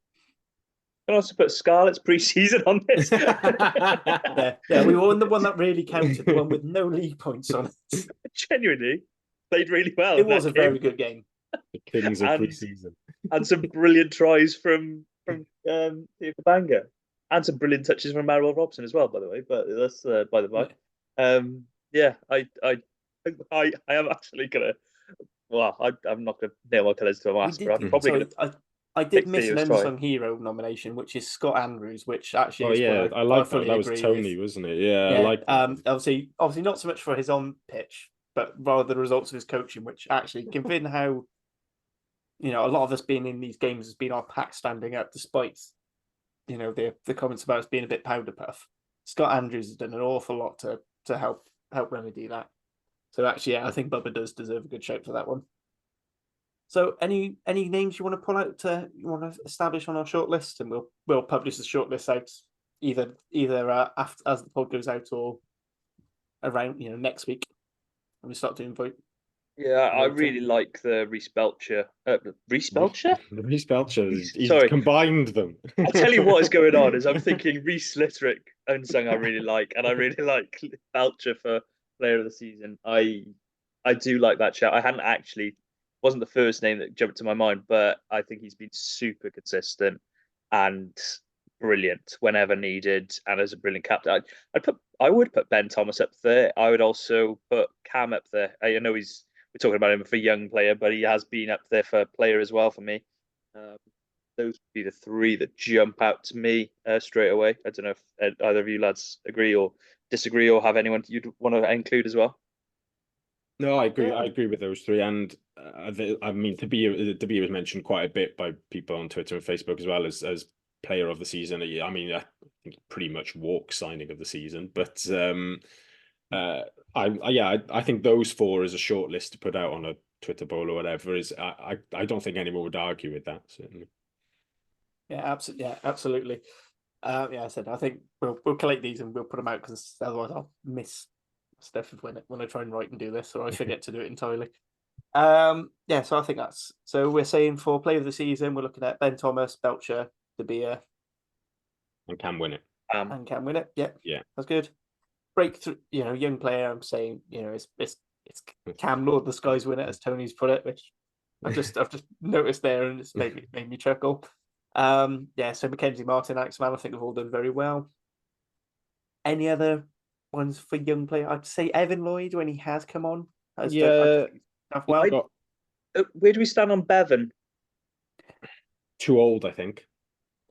I can also put Scarlet's pre-season on this. yeah, we won the one that really counted, the one with no league points on it. Genuinely played really well. It was a very good game. The kings of pre-season. And some brilliant tries from Kabanga. And some brilliant touches from Marwell Robson as well, by the way. But that's by the by. Yeah, I am actually gonna. Well, I'm not gonna nail my colours to a mast, but I'm probably gonna. I did miss an unsung hero nomination, which is Scott Andrews, which actually. I like that. That was Tony, wasn't it? Yeah, I like that. Obviously, not so much for his on pitch, but rather the results of his coaching, which actually, given how, a lot of us being in these games has been our pack standing up, despite, the comments about us being a bit powder puff. Scott Andrews has done an awful lot to help remedy that. So actually, I think Bubba does deserve a good shout for that one. So, any names you want to pull out you want to establish on our shortlist, and we'll publish the shortlist out either after as the pod goes out or around next week, and we start doing vote. Yeah, I really like the Reece Belcher. Reece Belcher? Reece Belcher. He's combined them. I tell you what is going on is I'm thinking Reece Litterick unsung I really like, and I really like Belcher for player of the season. I do like that shout. I hadn't actually. Wasn't the first name that jumped to my mind, but I think he's been super consistent and brilliant whenever needed, and as a brilliant captain. I would put Ben Thomas up there. I would also put Cam up there. I know we're talking about him for young player, but he has been up there for player as well for me. Those would be the three that jump out to me straight away. I don't know if either of you lads agree or disagree, or have anyone you'd want to include as well. No, I agree. I agree with those three, and I mean, Tabia was mentioned quite a bit by people on Twitter and Facebook as well as player of the season. I mean, I think pretty much walk signing of the season, but I think those four as a short list to put out on a Twitter poll or whatever is. I don't think anyone would argue with that. Certainly. Yeah, absolutely. I said I think we'll collect these and we'll put them out because otherwise I'll miss stuff when I try and write and do this, or I forget to do it entirely. So I think so we're saying for player of the season we're looking at Ben Thomas, Belcher, Tabia, and Cam win it. And Cam win it. Yeah, that's good. Breakthrough, young player. I'm saying it's Cam Lord the Skies win it, as Tony's put it, which I've just noticed there, and it's made me chuckle. So Mackenzie Martin, Axeman, I think have all done very well. Any other ones for young player? I'd say Evan Lloyd when he has come on. Well, where do we stand on Bevan? Too old, I think.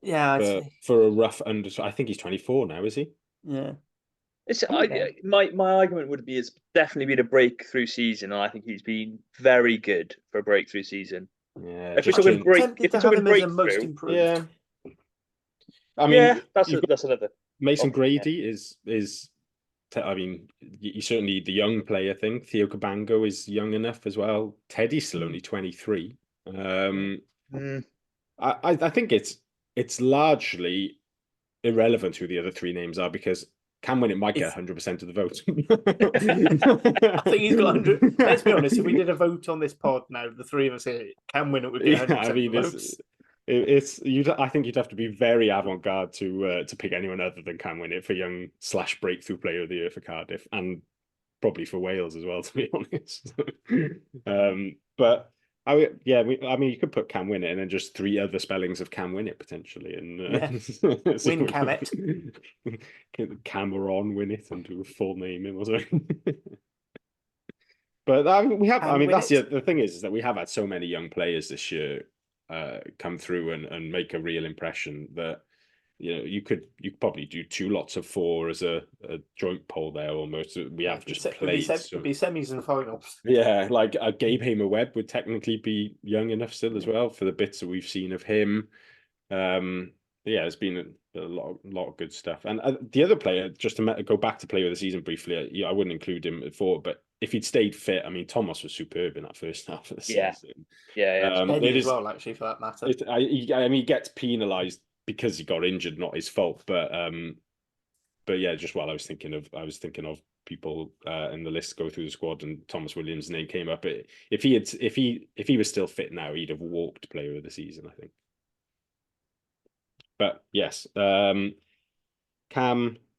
Yeah, for a rough under. I think he's 24 now, is he? Yeah. My argument would be it's definitely been a breakthrough season, and I think he's been very good for a breakthrough season. Yeah. If we're talking breakthrough, yeah. I mean, that's another. Mason Grady is. I mean, certainly the young player thing. Theo Cabango is young enough as well. Teddy's still only 23. I think it's largely irrelevant who the other three names are because Cam Winnett might get 100% of the vote. I think he's got 100. Let's be honest. If we did a vote on this pod now, the three of us here, Cam Winnett would be 100% of the votes. I think you'd have to be very avant-garde to pick anyone other than Cam Winnett for young / breakthrough player of the year for Cardiff and probably for Wales as well, to be honest. But I mean, you could put Cam Winnett and then just three other spellings of Cam Winnett potentially, and Win Camet, Cameron Winnett, and do a full name in or something. But we have. I mean, that's the thing is that we have had so many young players this year come through and make a real impression that you could probably do two lots of four as a joint poll there almost. We have just played. It'd be semis and finals. Yeah, like Gabe Hamer-Webb would technically be young enough still as well for the bits that we've seen of him. There's been a lot of good stuff. And the other player, just to go back to player of the season briefly, I wouldn't include him before, but if he'd stayed fit, I mean, Thomas was superb in that first half of the season. Eddie as well, actually, for that matter. I mean, he gets penalised because he got injured, not his fault. But yeah, just while I was thinking of people in the list go through the squad, and Thomas Williams' name came up. If he was still fit now, he'd have walked Player of the Season, I think. But yes, Cam,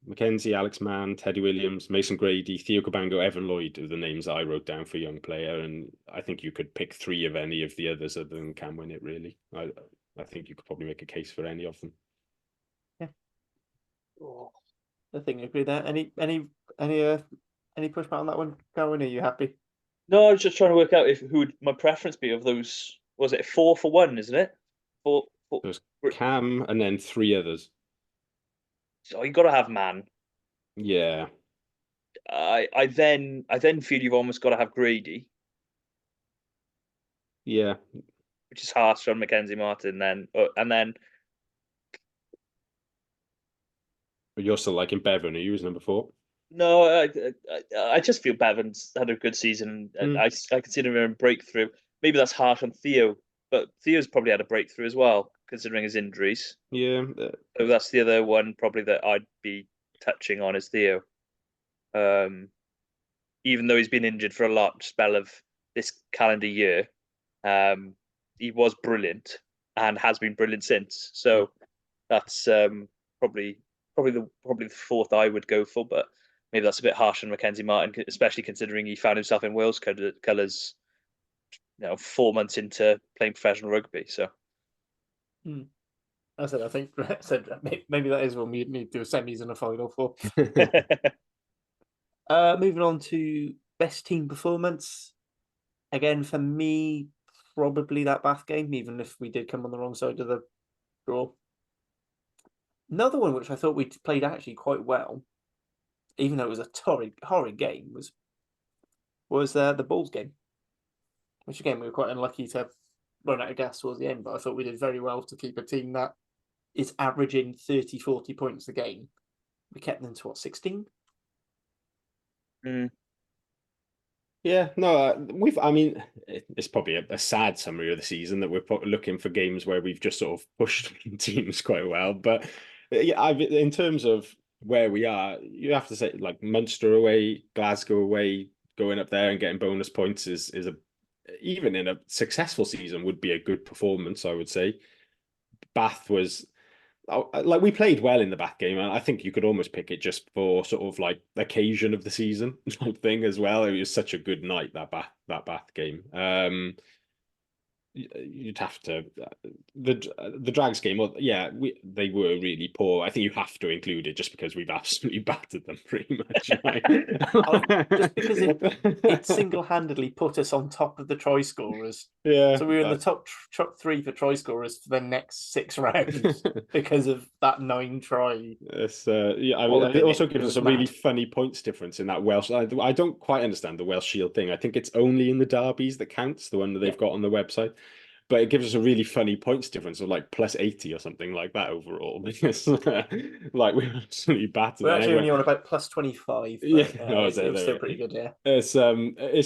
Mackenzie, Alex Mann, Teddy Williams, Mason Grady, Theo Cabango, Evan Lloyd are the names that I wrote down for young player, and I think you could pick 3 of any of the others other than Cam Winnett, really. I think you could probably make a case for any of them. Yeah. I think I agree there. Any pushback on that one, Darwin? Are you happy? No, I was just trying to work out who would my preference be of those. Was it 4 for 1? Isn't it? Four. There's Cam and then 3 others. So you got to have Man. Yeah. I then feel you've almost got to have Grady. Yeah. Which is harsh on Mackenzie Martin then, and then. But you're still liking Bevan, are you, as number 4? No, I just feel Bevan's had a good season, and I consider him a breakthrough. Maybe that's harsh on Theo, but Theo's probably had a breakthrough as well, considering his injuries. Yeah. So that's the other one probably that I'd be touching on is Theo. Even though he's been injured for a large spell of this calendar year, he was brilliant and has been brilliant since. So that's probably the 4th I would go for, but maybe that's a bit harsh on Mackenzie Martin, especially considering he found himself in Wales colours, 4 months into playing professional rugby. So, I think maybe that is one we need to do a semis and a final for. Moving on to best team performance. Again, for me, probably that Bath game, even if we did come on the wrong side of the draw. Another one which I thought we played actually quite well, even though it was a horrid game, was the Bulls game. Which again, we were quite unlucky to run out of gas towards the end, but I thought we did very well to keep a team that is averaging 30, 40 points a game. We kept them to 16? Yeah, no, I mean, it's probably a sad summary of the season that we're looking for games where we've just sort of pushed teams quite well. But yeah, in terms of where we are, you have to say like Munster away, Glasgow away, going up there and getting bonus points is even in a successful season would be a good performance, I would say. Bath was like we played well in the Bath game, and I think you could almost pick it just for sort of like occasion of the season type thing as well. It was such a good night, that Bath game. You'd have to the Drags game. Well, yeah, they were really poor. I think you have to include it just because we've absolutely battered them pretty much. Just because it single-handedly put us on top of the try scorers. Yeah, so we were in the top 3 for try scorers for the next 6 rounds because of that 9 try. It's yeah. I mean, it also gives us a really funny points difference in that Welsh. I don't quite understand the Welsh Shield thing. I think it's only in the derbies that counts, the one that they've got on the website. But it gives us a really funny points difference of like plus 80 or something like that overall. Because like we're absolutely battered. We're actually only on about plus 25. But, yeah, it's still pretty good. Yeah, it's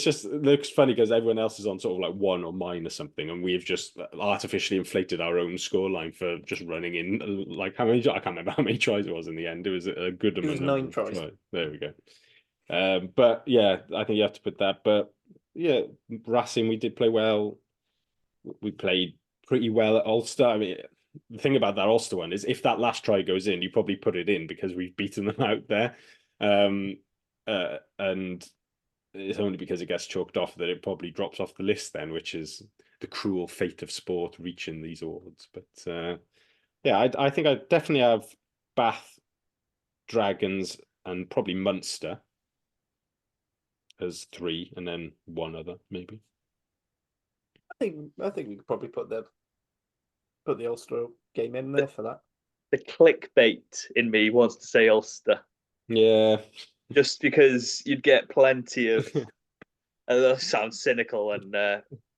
just it looks funny because everyone else is on sort of like 1 or minus something, and we've just artificially inflated our own scoreline for just running in like how many? I can't remember how many tries it was in the end. It was a good amount. It was 9 tries. There we go. But yeah, I think you have to put that. But yeah, Racing, we did play well. We played pretty well at Ulster. I mean, the thing about that Ulster one is if that last try goes in, you probably put it in because we've beaten them out there. And it's only because it gets chalked off that it probably drops off the list then, which is the cruel fate of sport reaching these awards. But yeah, I think I definitely have Bath, Dragons, and probably Munster as 3, and then 1 other maybe. I think we could probably put the Ulster game in there for that. The clickbait in me wants to say Ulster. Yeah. Just because you'd get plenty of that sounds cynical and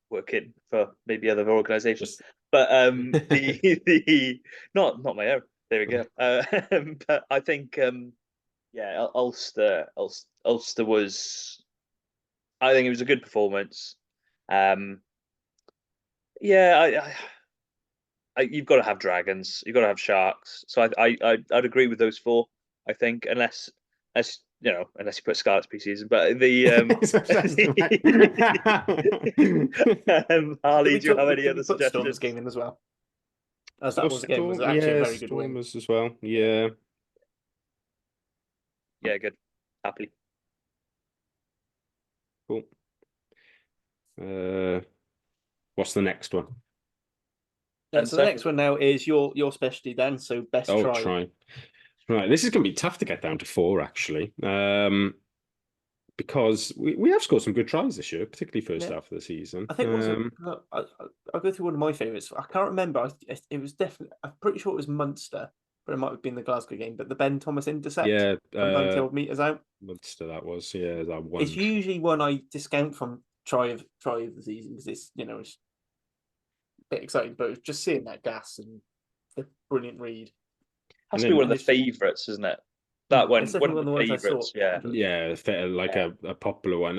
working for maybe other organisations. But the not my own. There we go. But I think Ulster was I think it was a good performance. You've got to have dragons, you've got to have sharks. So I'd agree with those four. I think unless you put Scarlet's pre-season, but Harley, do you have any other suggestions? Stormers game in as well, as that was actually a very good win as well. Yeah, good, happily. Cool. What's the next one? So the next one now is your specialty, Dan. So best try. Right, this is going to be tough to get down to 4 actually, because we have scored some good tries this year, particularly first half of the season. I think I'll go through one of my favourites. I can't remember. It was definitely. I'm pretty sure it was Munster, but it might have been the Glasgow game. But the Ben Thomas intercept, from 90 metres out. Munster, that was that one. It's usually one I discount from try of the season because it's it's a bit exciting, but just seeing that gas and the brilliant read. Has to be one of the favourites, isn't it? That one of the favourites, a popular one.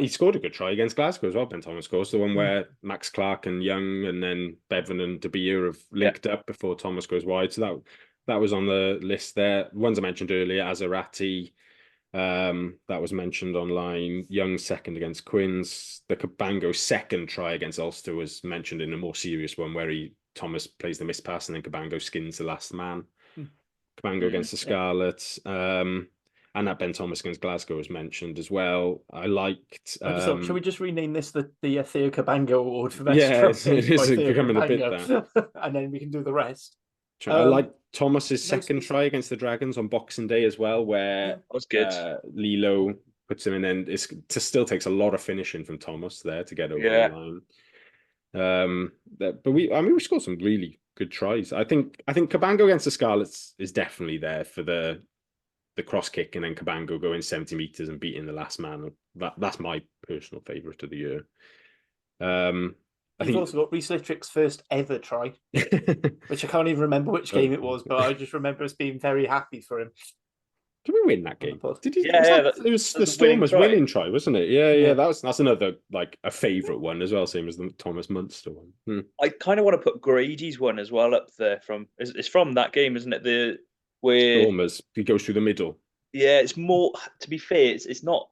He scored a good try against Glasgow as well. Ben Thomas scores the one where Max Clark and Young, and then Bevan and De Beer have linked up before Thomas goes wide. So that was on the list there. Ones I mentioned earlier, Azarati, that was mentioned online. Young second against Quins. The Cabango second try against Ulster was mentioned in a more serious one where Thomas plays the missed pass and then Cabango skins the last man. Cabango against the Scarlets, and that Ben Thomas against Glasgow was mentioned as well. I liked. Shall we just rename this the Theo Cabango Award for best try? It is becoming a bit that. And then we can do the rest. I like Thomas's second try against the Dragons on Boxing Day as well, where that was good. Lilo puts him in, and it still takes a lot of finishing from Thomas there to get over the line. But we scored some really good tries. I think Cabango against the Scarlets is definitely there for the cross kick, and then Cabango going 70 meters and beating the last man. That's my personal favourite of the year. You've also got Rhys Littrick's first ever try, which I can't even remember which game it was, but I just remember us being very happy for him. Did we win that game? Did he? It was the Stormers winning try, wasn't it? Yeah. That's another a favourite one as well, same as the Thomas Munster one. I kind of want to put Grady's one as well up there. It's from that game, isn't it? Where Stormers, he goes through the middle. Yeah, it's more. To be fair, it's not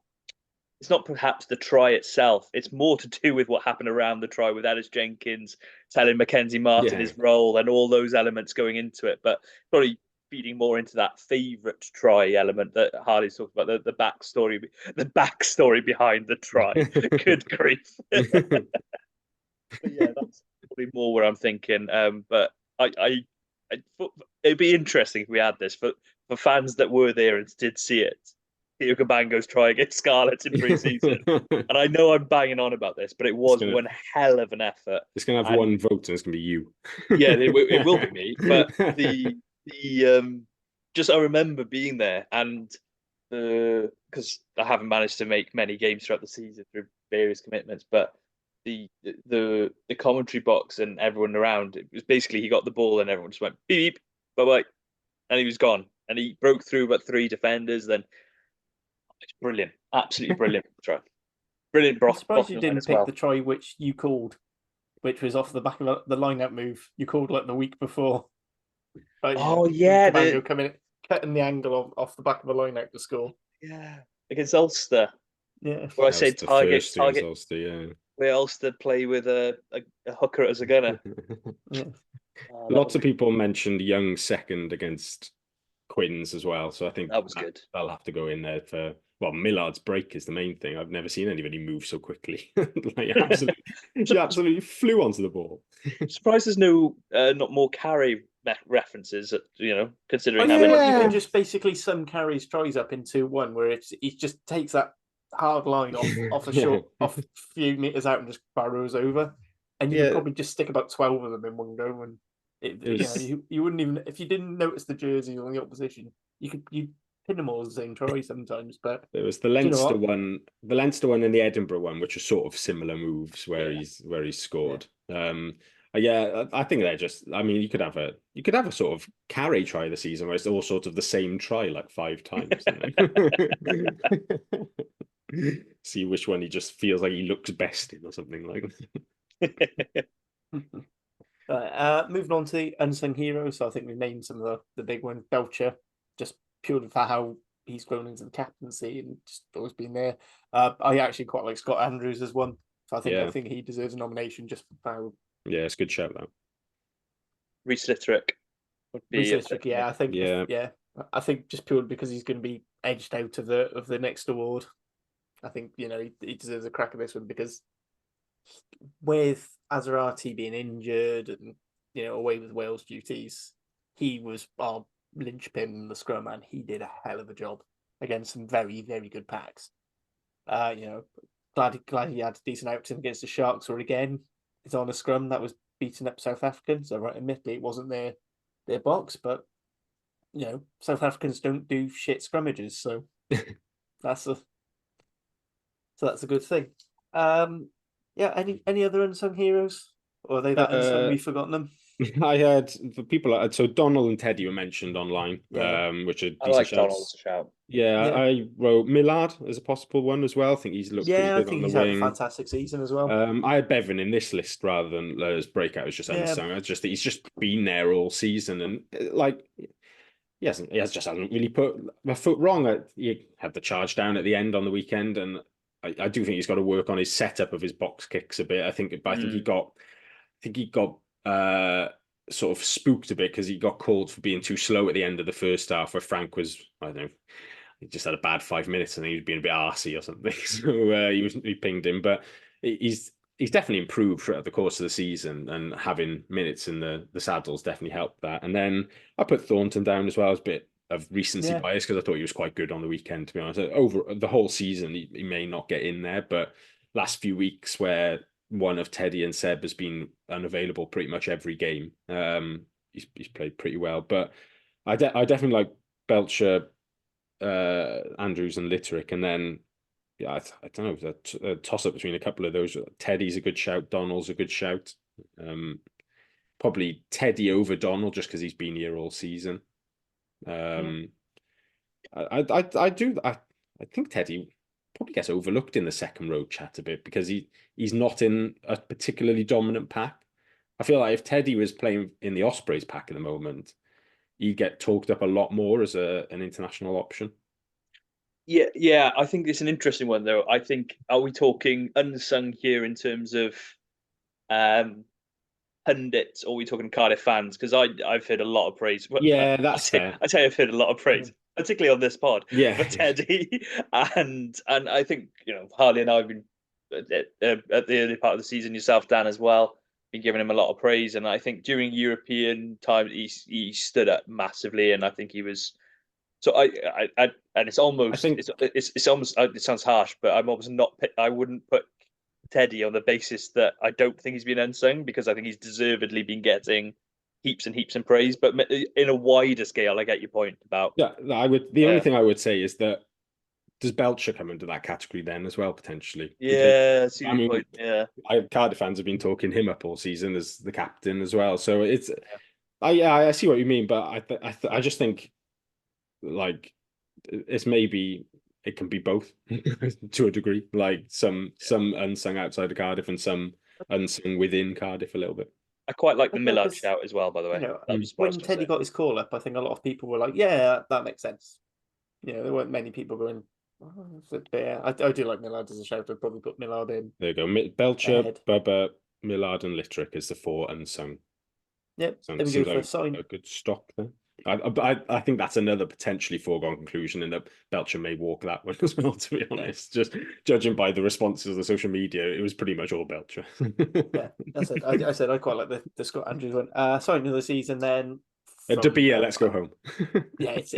perhaps the try itself. It's more to do with what happened around the try with Ellis Jenkins telling Mackenzie Martin his role and all those elements going into it. But probably feeding more into that favourite try element that Harley's talked about, the backstory behind the try. Good grief. But yeah, that's probably more where I'm thinking. But it'd be interesting if we had this for fans that were there and did see it. Theo Cabango's try against Scarlets in pre-season. And I know I'm banging on about this, but it was one hell of an effort. It's going to have one vote, and it's going to be you. Yeah, it will be me. But I remember being there, and because I haven't managed to make many games throughout the season through various commitments, but the commentary box and everyone around, it was basically he got the ball and everyone just went beep, beep, bye-bye, and he was gone. And he broke through about 3 defenders, then it's brilliant, absolutely brilliant try. Brilliant. I'm surprised you didn't pick the try which you called, which was off the back of the line-out move you called the week before. Cabango coming, cutting the angle off the back of the line-out to score. Yeah, against Ulster. Yeah, where I say target Ulster, yeah. Where Ulster play with a hooker as a gunner. Lots of people mentioned Young second against Quins as well, so I think that was good. That'll have to go in there for. Well, Millard's break is the main thing. I've never seen anybody move so quickly. She absolutely flew onto the ball. Surprised there's not more carry references. Considering you can just basically sum Carey's tries up into one where he just takes that hard line off a few meters out and just barrows over, and you could probably just stick about 12 of them in one go. And you wouldn't even, if you didn't notice the jersey on the opposition, you pin them all as the same try sometimes. But there was the Leinster one, and the Edinburgh one, which are sort of similar moves where he's scored. I think they're just. I mean, you could have a sort of carry try the season where it's all sort of the same try 5 times. See which one he just feels like he looks best in or something like that. Moving on to the unsung heroes. So I think we've named some of the big ones. Belcher, just purely for how he's grown into the captaincy and just always been there. I actually quite like Scott Andrews as one. So I think he deserves a nomination just for how. Yeah, it's a good shout though. Rhys Littrick would be. I think. I think just purely because he's going to be edged out of the next award. I think he deserves a crack at this one because with Azarati being injured and away with Wales duties, he was our linchpin in the scrum, and he did a hell of a job against some very, very good packs. Glad he had a decent outing against the Sharks, or again, it's on a scrum that was beating up South Africans. So admittedly, it wasn't their box, but South Africans don't do shit scrummages, so that's a good thing. Any other unsung heroes, or are they that unsung we've forgotten them? I heard the people. So Donald and Teddy were mentioned online, which are decent I like Donald as a shout. Yeah, I wrote Millard as a possible one as well. I think he's looked pretty good on the wing. Had a fantastic season as well. I had Bevan in this list rather than as breakout. It's just unsung. I just think he's just been there all season, and he hasn't really put a foot wrong. He had the charge down at the end on the weekend, and I do think he's got to work on his setup of his box kicks a bit. I think he got sort of spooked a bit because he got called for being too slow at the end of the first half, where Frank was, I don't know, he just had a bad 5 minutes and he was being a bit arsey or something. So he pinged him, but he's definitely improved throughout the course of the season, and having minutes in the saddles definitely helped that. And then I put Thornton down as well as a bit of recency bias because I thought he was quite good on the weekend, to be honest. Over the whole season, he may not get in there, but last few weeks where one of Teddy and Seb has been unavailable pretty much every game, he's played pretty well. But I definitely like Belcher, Andrews and Littrick, and then I don't know, a toss up between a couple of those. Teddy's a good shout, Donald's a good shout. Probably Teddy over Donald just because he's been here all season. I think Teddy probably gets overlooked in the second row chat a bit because he's not in a particularly dominant pack. I feel like if Teddy was playing in the Ospreys pack at the moment, he'd get talked up a lot more as an international option. Yeah, I think it's an interesting one though. I think, are we talking unsung here in terms of pundits, or are we talking Cardiff fans? Because I've heard a lot of praise. Yeah, that's fair. I tell you, I've heard a lot of praise, particularly on this pod. For Teddy, and I think Harley and I have been at the early part of the season, yourself, Dan, as well, been giving him a lot of praise. And I think during European time, he stood up massively, and I think he was. So and it's almost it's almost, it sounds harsh, but I'm almost not. I wouldn't put Teddy on the basis that I don't think he's been unsung, because I think he's deservedly been getting heaps and heaps of praise. But in a wider scale, I get your point about. Yeah, I would. The only thing I would say is that does Belcher come into that category then as well potentially? Yeah, see your point. Yeah, Cardiff fans have been talking him up all season as the captain as well. So it's, I see what you mean, but I just think like it's maybe it can be both to a degree. Like some unsung outside of Cardiff and some unsung within Cardiff a little bit. I quite like the Millard shout as well, by the way. When Teddy got his call up, I think a lot of people were like, yeah, that makes sense. There weren't many people going, I do like Millard as a shout. I'd probably put Millard in. There you go. Belcher, Bubba, Millard and Littrick is the four unsung. Yep. Then we go for a sign. A good stock there. I think that's another potentially foregone conclusion, and that Belcher may walk that one as well, to be honest. Just judging by the responses on the social media, it was pretty much all Belcher. Yeah, that's it. I said I quite like the Scott Andrews one. Signing of the season then. De Beer, let's go home. Yeah, it's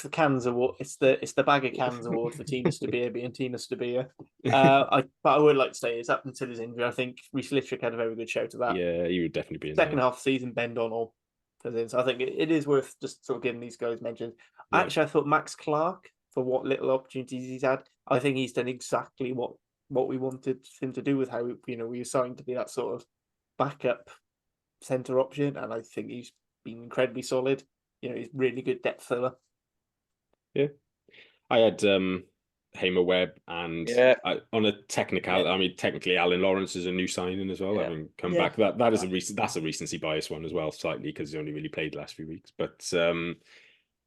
the cans award. It's the bag of cans award for Tina Stabir being Tina Stabir. But I would like to say is up until his injury, I think Rhys Littrick had a very good shout to that. Yeah, he would definitely be in second half of the season. Ben Donnell, so I think it is worth just sort of giving these guys mentions. Yeah. Actually, I thought Max Clark, for what little opportunities he's had, I think he's done exactly what we wanted him to do with how we were signed to be that sort of backup centre option, and I think he's been incredibly solid. He's really good depth filler. Yeah, I had Hamer Webb and on a technical, I mean, technically Alan Lawrence is a new signing as well. Having come back, that is that's a recency bias one as well, slightly, because he only really played the last few weeks. But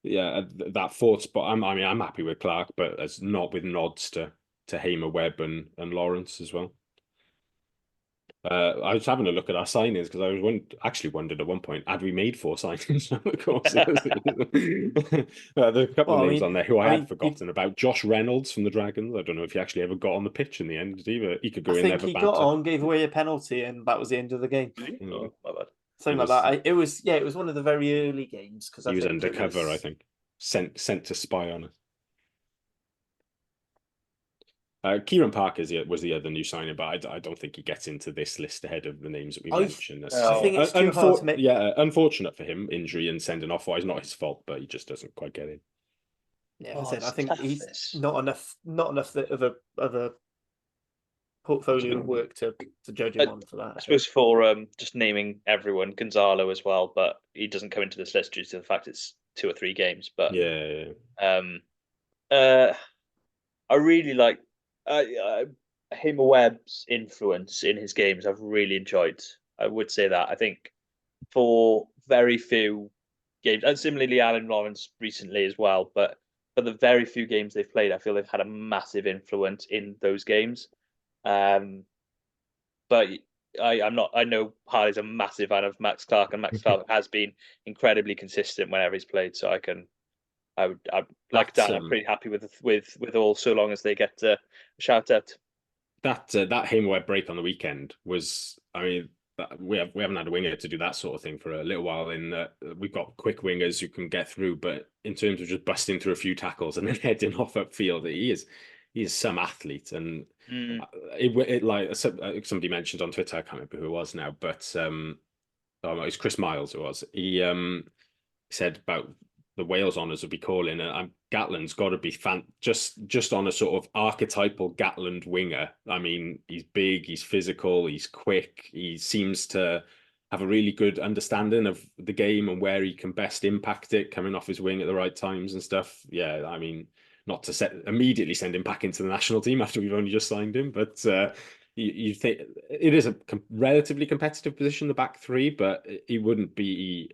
that fourth spot, I'm happy with Clark, but it's not with nods to Hamer Webb and Lawrence as well. I was having a look at our signings because I was actually wondered at one point, had we made 4 signings? Of course, there are a couple of names on there who I had forgotten about. Josh Reynolds from the Dragons. I don't know if he actually ever got on the pitch in the end. He could go in there for banter. He got on, gave away a penalty, and that was the end of the game. Oh, my bad. Something like that. It was one of the very early games because he was undercover. I think sent to spy on us. Kieran Parker was the other new signing, but I don't think he gets into this list ahead of the names that we mentioned. I think it's too hard to make. Yeah, unfortunate for him, injury and sending off. It's not his fault, but he just doesn't quite get in. Yeah, I think he's not enough of a portfolio work to judge him on for that. I suppose for just naming everyone, Gonzalo as well, but he doesn't come into this list due to the fact it's 2 or 3 games. But I really like Hamer Webb's influence in his games. I've really enjoyed. I would say that. I think for very few games, and similarly Alan Lawrence recently as well, but for the very few games they've played, I feel they've had a massive influence in those games. But I know Harley's a massive fan of Max Clark, and Max Clark has been incredibly consistent whenever he's played. So I'm pretty happy with all, so long as they get a shout out. That Hamer Webb break on the weekend was, we haven't had a winger to do that sort of thing for a little while. We've got quick wingers who can get through, but in terms of just busting through a few tackles and then heading off upfield, he is some athlete. And it like somebody mentioned on Twitter, I can't remember who it was now, but it's Chris Miles. It was. He said about the Wales honours will be calling, and Gatland's got to be just on a sort of archetypal Gatland winger. I mean, he's big, he's physical, he's quick. He seems to have a really good understanding of the game and where he can best impact it, coming off his wing at the right times and stuff. Yeah, I mean, not to immediately send him back into the national team after we've only just signed him, but you think it is a relatively competitive position, the back three, but he wouldn't be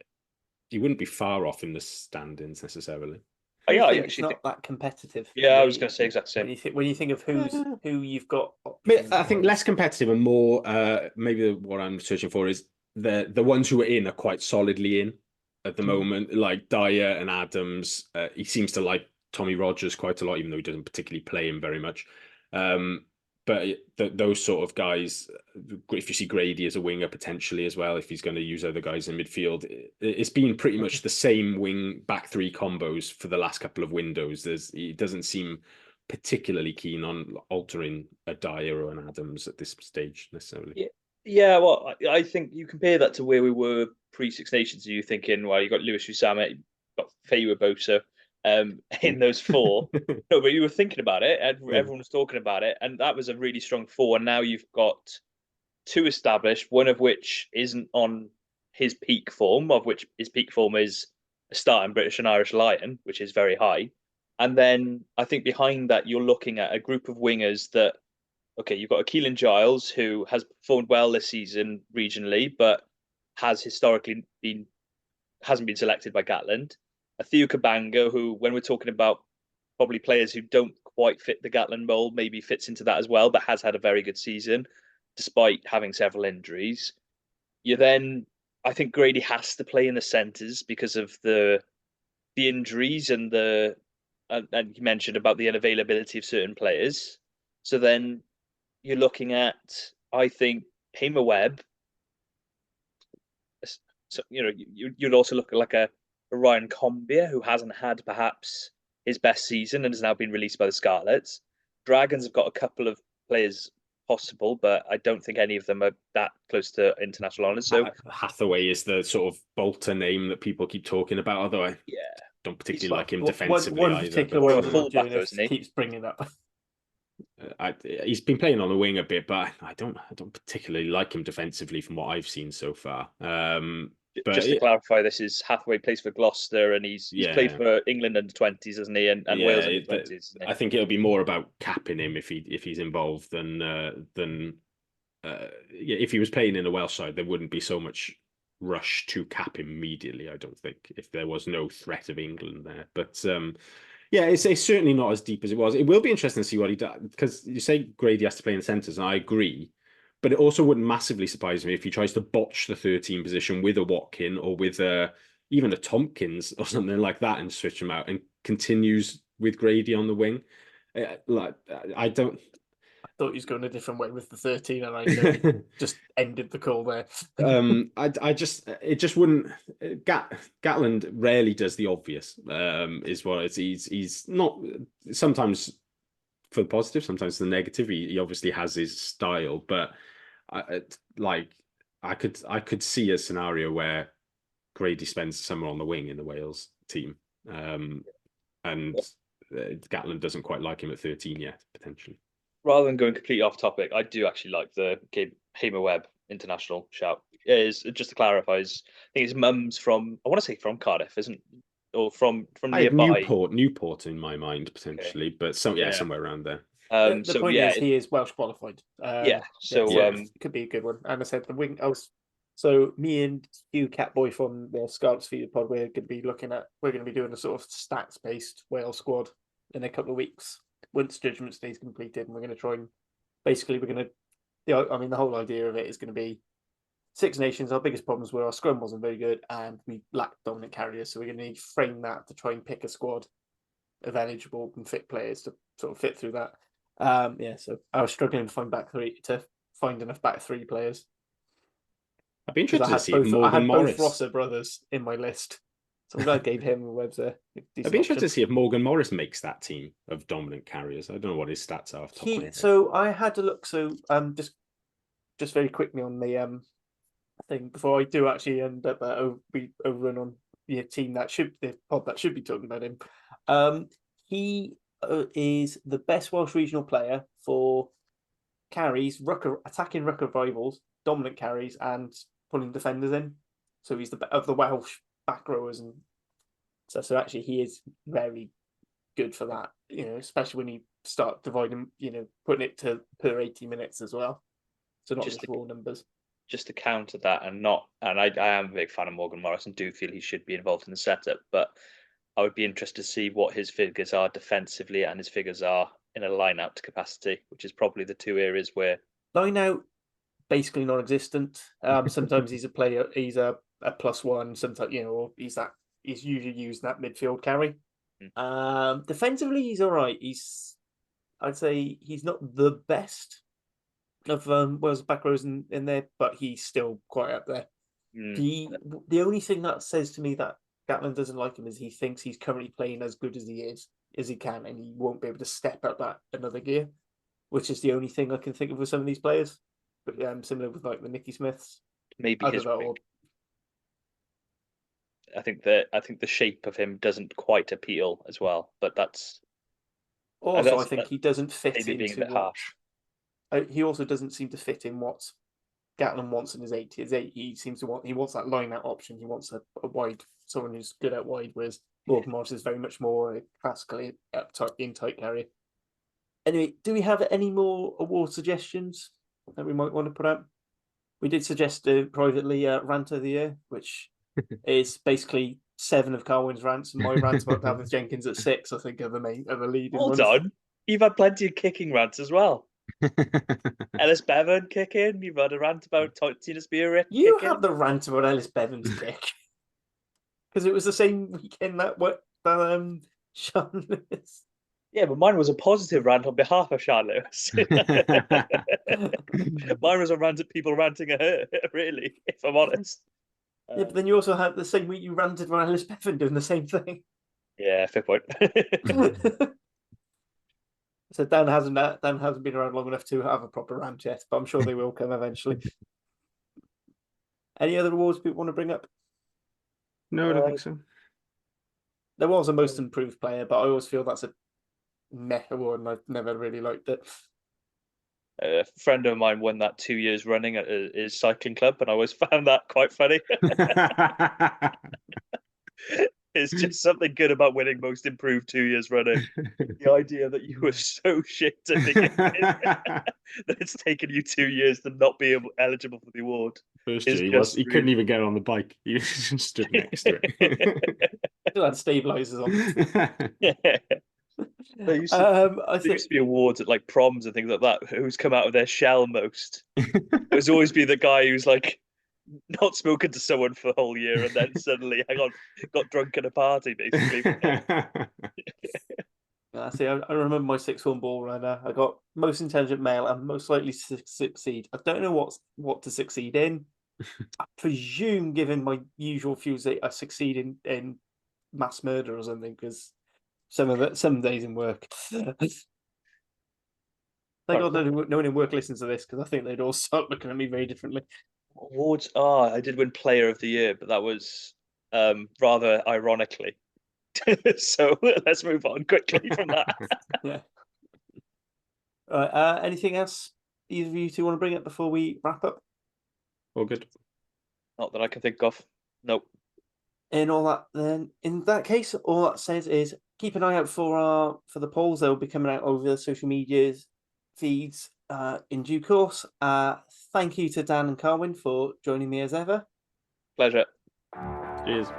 far off in the standings necessarily. It's not that competitive. Yeah, I was going to say exactly the same. When you think of who you've got, I think less competitive and more. Maybe what I'm searching for is the ones who are in are quite solidly in at the moment, like Dyer and Adams. He seems to like Tommy Rogers quite a lot, even though he doesn't particularly play him very much. But those sort of guys, if you see Grady as a winger potentially as well, if he's going to use other guys in midfield, it's been pretty much the same wing back three combos for the last couple of windows. He doesn't seem particularly keen on altering a Dyer or an Adams at this stage necessarily. Yeah, well, I think you compare that to where we were pre-Six Nations. You're thinking, well, you got Lewis Usama, you got Feiwa Bosa. In those 4. No, but you were thinking about it, and everyone was talking about it, and that was a really strong 4. And now you've got 2 established, one of which isn't on his peak form, of which his peak form is a starting British and Irish Lion, which is very high. And then I think behind that, you're looking at a group of wingers that, okay, you've got a Keelan Giles, who has performed well this season regionally, but has historically hasn't been selected by Gatland. A Theo Kabanga, who, when we're talking about probably players who don't quite fit the Gatland mold, maybe fits into that as well, but has had a very good season despite having several injuries. I think Grady has to play in the centres because of the injuries and and you mentioned about the unavailability of certain players. So then you're looking at, I think, Hamer Webb. So you'd also look at like a Ryan Combia, who hasn't had perhaps his best season and has now been released by the Scarlets. Dragons have got a couple of players possible, but I don't think any of them are that close to international honours. So Hathaway is the sort of bolter name that people keep talking about, although I don't particularly like him defensively. One particular one keeps bringing up. He's been playing on the wing a bit, but I don't particularly like him defensively from what I've seen so far. But just to clarify, this is Hathaway plays for Gloucester, and he's played for England under-20s, hasn't he? And Wales under-20s. I think it'll be more about capping him if he's involved than if he was playing in a Welsh side, there wouldn't be so much rush to cap him immediately. I don't think, if there was no threat of England there. But it's certainly not as deep as it was. It will be interesting to see what he does, because you say Grady has to play in centres, and I agree. But it also wouldn't massively surprise me if he tries to botch the 13 position with a Watkin or with even a Tompkins or something like that and switch him out and continues with Grady on the wing. I thought he was going a different way with the 13, and I just ended the call there. It just wouldn't. Gatland rarely does the obvious. Is what it's. He's not, sometimes for the positive, sometimes for the negative. He obviously has his style, but I could see a scenario where Grady spends summer on the wing in the Wales team, and Gatland doesn't quite like him at 13 yet, potentially. Rather than going completely off topic, I do actually like the Hamer Webb international shout. Is just to clarify, I think his mum's from, I want to say from Cardiff, isn't, or from nearby. Newport in my mind potentially, but somewhere around there. The point is, he is Welsh qualified. It could be a good one. And I said the wing. So me and Hugh Catboy from the Scarps Feeder Pod, we're going to be doing a sort of stats based Wales squad in a couple of weeks once Judgment Day is completed, and we're going to try and the whole idea of it is going to be Six Nations. Our biggest problems were our scrum wasn't very good, and we lacked dominant carriers. So we're going to need to frame that to try and pick a squad of eligible and fit players to sort of fit through that. So I was struggling to find enough back three players. I'd be interested to see if Morgan I had Morris. Both Rosser brothers in my list, so I'm glad I gave him a Webb's I'd be interested to see if Morgan Morris makes that team of dominant carriers. I don't know what his stats are. So I had to look. So just very quickly on the thing before I do actually end up overrun on the team the pod that should be talking about him. He is the best Welsh regional player for carries, attacking ruck rivals, dominant carries, and pulling defenders in. So he's of the Welsh back rowers, and so actually he is very good for that. Especially when you start dividing, putting it to per 80 minutes as well. So not just raw numbers. Just to counter that, and I am a big fan of Morgan Morris and do feel he should be involved in the setup, but I would be interested to see what his figures are defensively and his figures are in a line-out capacity, which is probably the two areas where line-out basically non-existent. Sometimes he's a player, he's a +1. Sometimes he's usually used that midfield carry. Defensively, he's all right. I'd say he's not the best of Wales back rows in there, but he's still quite up there. The only thing that says to me that Gatland doesn't like him is he thinks he's currently playing as good as he can, and he won't be able to step up that another gear, which is the only thing I can think of with some of these players. But similar with like the Nicky Smiths. Maybe I think the shape of him doesn't quite appeal as well, but that's also I think he doesn't fit into being a bit harsh. He also doesn't seem to fit in what Gatland wants in his 8. He wants that line out option. He wants a wide, someone who's good at wide, whereas Morgan Morris is very much more classically in tight carrier. Anyway, do we have any more award suggestions that we might want to put out? We did suggest privately Rant of the Year, which is basically 7 of Carwyn's rants, and my rants about David Jenkins at 6, I think, are the leading ones. Hold on. You've had plenty of kicking rants as well. Ellis Bevan kicking. You've had a rant about Tina Spear. You had the rant about Ellis Bevan's kick. Because it was the same weekend that Sean Lewis. Yeah, but mine was a positive rant on behalf of Sean Lewis. Mine was a rant at people ranting at her, really, if I'm honest. Yeah, but then you also had the same week you ranted about Ellis Bevan doing the same thing. Yeah, fair point. So Dan hasn't been around long enough to have a proper rant yet, but I'm sure they will come eventually. Any other awards people want to bring up? No, I don't think so. There was a most improved player, but I always feel that's a meh award, and I've never really liked it. A friend of mine won that 2 years running at his cycling club, and I always found that quite funny. It's just something good about winning most improved 2 years running. The idea that you were so shit at beginning that it's taken you 2 years to not be eligible for the award. First year, he couldn't even get on the bike. He just stood next to it. Still had stabilizers on. There used to be awards at like proms and things like that. Who's come out of their shell most? There's always be the guy who's like not spoken to someone for a whole year and then suddenly, got drunk at a party, basically. See, I remember my sixth form ball runner. I got most intelligent male and most likely to succeed. I don't know what to succeed in. I presume, given my usual views, that I succeed in mass murder or something, because some days in work. Thank God no one in work listens to this, because I think they'd all start looking at me very differently. Awards. I did win Player of the Year, but that was rather ironically. So let's move on quickly from that. Yeah. All right. Anything else either of you two want to bring up before we wrap up? All good. Not that I can think of. Nope. In that case, all that says is keep an eye out for the polls. They'll be coming out over the social media feeds in due course. Thank you to Dan and Carwyn for joining me as ever. Pleasure. Cheers.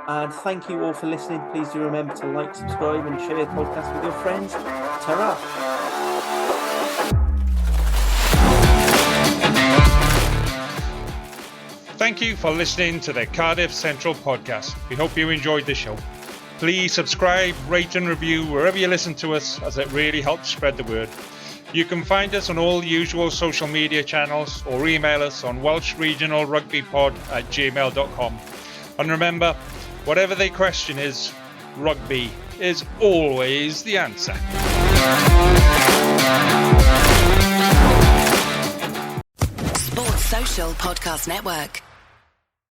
And thank you all for listening. Please do remember to like, subscribe, and share the podcast with your friends. Ta-ra! Thank you for listening to the Cardiff Central podcast. We hope you enjoyed the show. Please subscribe, rate and review wherever you listen to us, as it really helps spread the word. You can find us on all the usual social media channels or email us on welshregionalrugbypod@gmail.com. And remember, whatever the question is, rugby is always the answer. Sports Social Podcast Network.